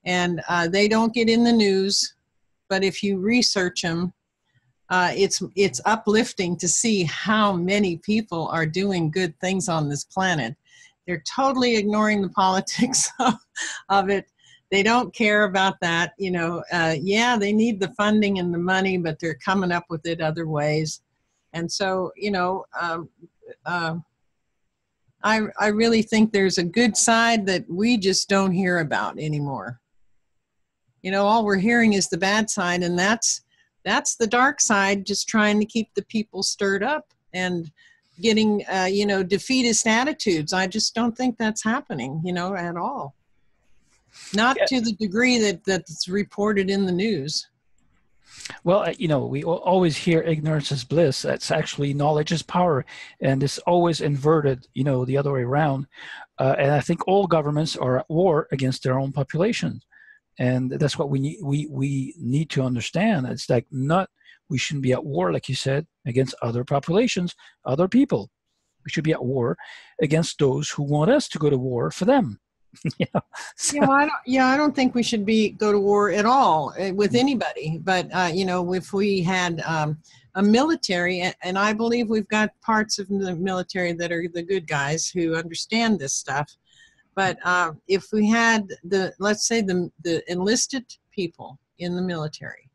B: and they don't get in the news. But if you research them, it's uplifting to see how many people are doing good things on this planet. They're totally ignoring the politics of it. They don't care about that. Yeah, they need the funding and the money, but they're coming up with it other ways. And so, I really think there's a good side that we just don't hear about anymore. All we're hearing is the bad side, and that's the dark side, just trying to keep the people stirred up and getting, defeatist attitudes. I just don't think that's happening, at all. Not to the degree that's reported in the news.
A: Well, we always hear ignorance is bliss. That's actually knowledge is power, and it's always inverted, the other way around. And I think all governments are at war against their own population, and that's what we need to understand. It's like we shouldn't be at war, like you said, against other populations, other people. We should be at war against those who want us to go to war for them.
B: So. I don't think we should go to war at all with anybody. But if we had a military, and I believe we've got parts of the military that are the good guys who understand this stuff. But if we had let's say the enlisted people in the military,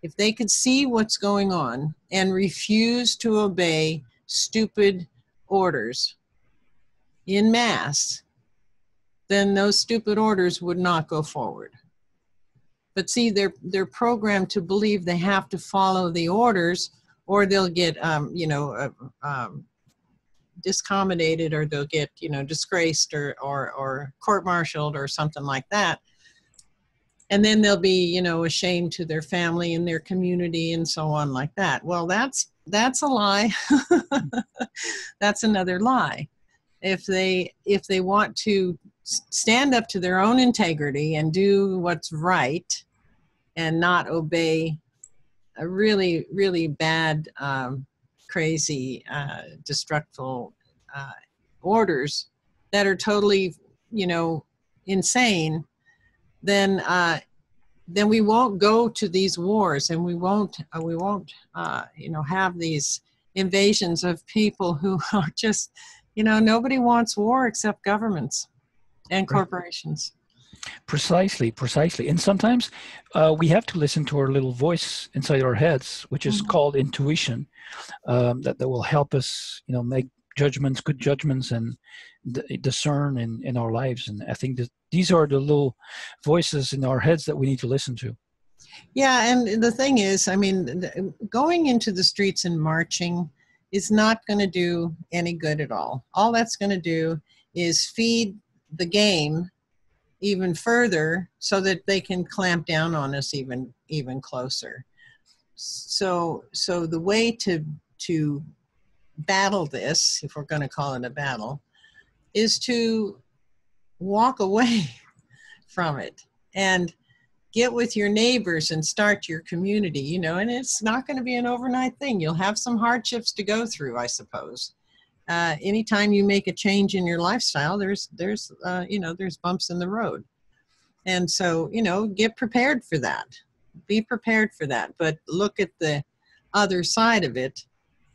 B: if they could see what's going on and refuse to obey stupid orders in mass, then those stupid orders would not go forward. But see, they're programmed to believe they have to follow the orders, or they'll get discommoded, or they'll get, disgraced or court-martialed or something like that. And then they'll be, ashamed to their family and their community and so on like that. Well, that's a lie. That's another lie. If they want to stand up to their own integrity and do what's right and not obey a really, really bad, crazy, destructive orders that are totally, insane, then we won't go to these wars, and we won't have these invasions of people who are just, nobody wants war except governments and corporations.
A: Precisely. And sometimes we have to listen to our little voice inside our heads, which is called intuition, that will help us, make judgments, good judgments, and discern in our lives. And I think that these are the little voices in our heads that we need to listen to.
B: Yeah, and the thing is, going into the streets and marching is not going to do any good at all. All that's going to do is feed the game even further so that they can clamp down on us even closer. So the way to battle this, if we're going to call it a battle, is to walk away from it and get with your neighbors and start your community, and it's not going to be an overnight thing. You'll have some hardships to go through, I suppose. Anytime you make a change in your lifestyle, there's bumps in the road. And so, get prepared for that. Be prepared for that. But look at the other side of it,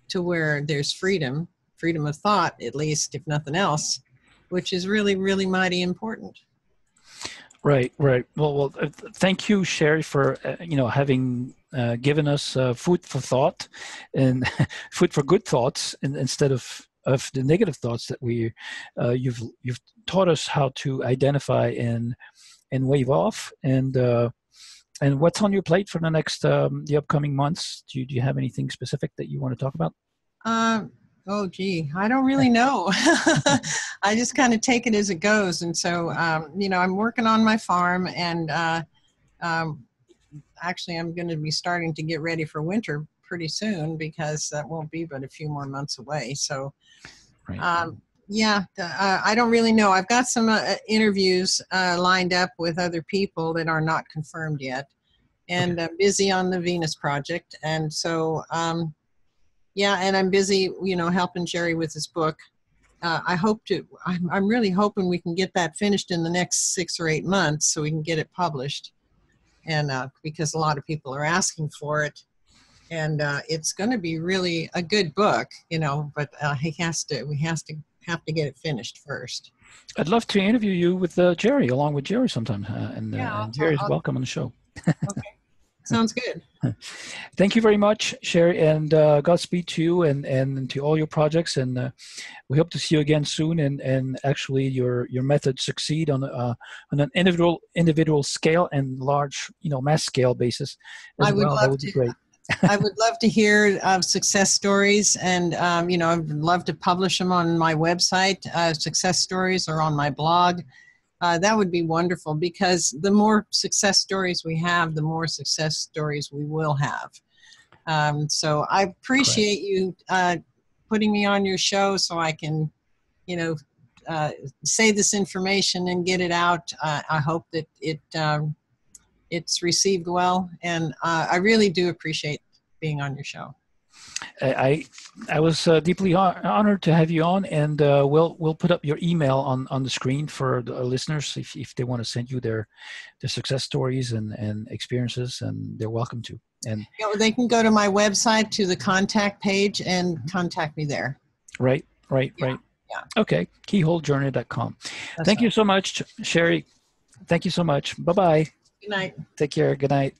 B: to where there's freedom of thought, at least, if nothing else, which is really, really mighty important.
A: Right. Well, thank you, Sherry, for having given us food for thought and food for good thoughts, instead of the negative thoughts that you've taught us how to identify and wave off. And what's on your plate for the upcoming months? Do you have anything specific that you want to talk about?
B: Oh, gee, I don't really know. I just kind of take it as it goes. And so, I'm working on my farm, and actually I'm going to be starting to get ready for winter pretty soon, because that won't be but a few more months away. So,
A: right.
B: I don't really know. I've got some interviews lined up with other people that are not confirmed yet, and I'm busy on the Venus project. And so, and I'm busy, helping Jerry with his book. I'm really hoping we can get that finished in the next 6 or 8 months, so we can get it published. And because a lot of people are asking for it, and it's going to be really a good book, but we have to get it finished first.
A: I'd love to interview you with Jerry, along with Jerry sometime. And Jerry's welcome on the show.
B: Okay. Sounds good.
A: Thank you very much, Sherry, and Godspeed to you and to all your projects. And we hope to see you again soon. And actually, your method succeed on an individual scale and large, mass scale basis as well. That would be great.
B: I would love to hear success stories, and I'd love to publish them on my website. Success stories are on my blog. That would be wonderful, because the more success stories we have, the more success stories we will have. So I appreciate you putting me on your show so I can, say this information and get it out. I hope that it's received well, and I really do appreciate being on your show.
A: I was deeply honored to have you on, and we'll put up your email on the screen for the listeners if they want to send you their success stories and experiences, and they're welcome to. And
B: they can go to my website, to the contact page, and contact me there.
A: Right.
B: Yeah.
A: Okay, keyholejourney.com.
B: That's
A: Thank you so much, Sherry. Thank you so much. Bye-bye.
B: Good night.
A: Take care. Good night.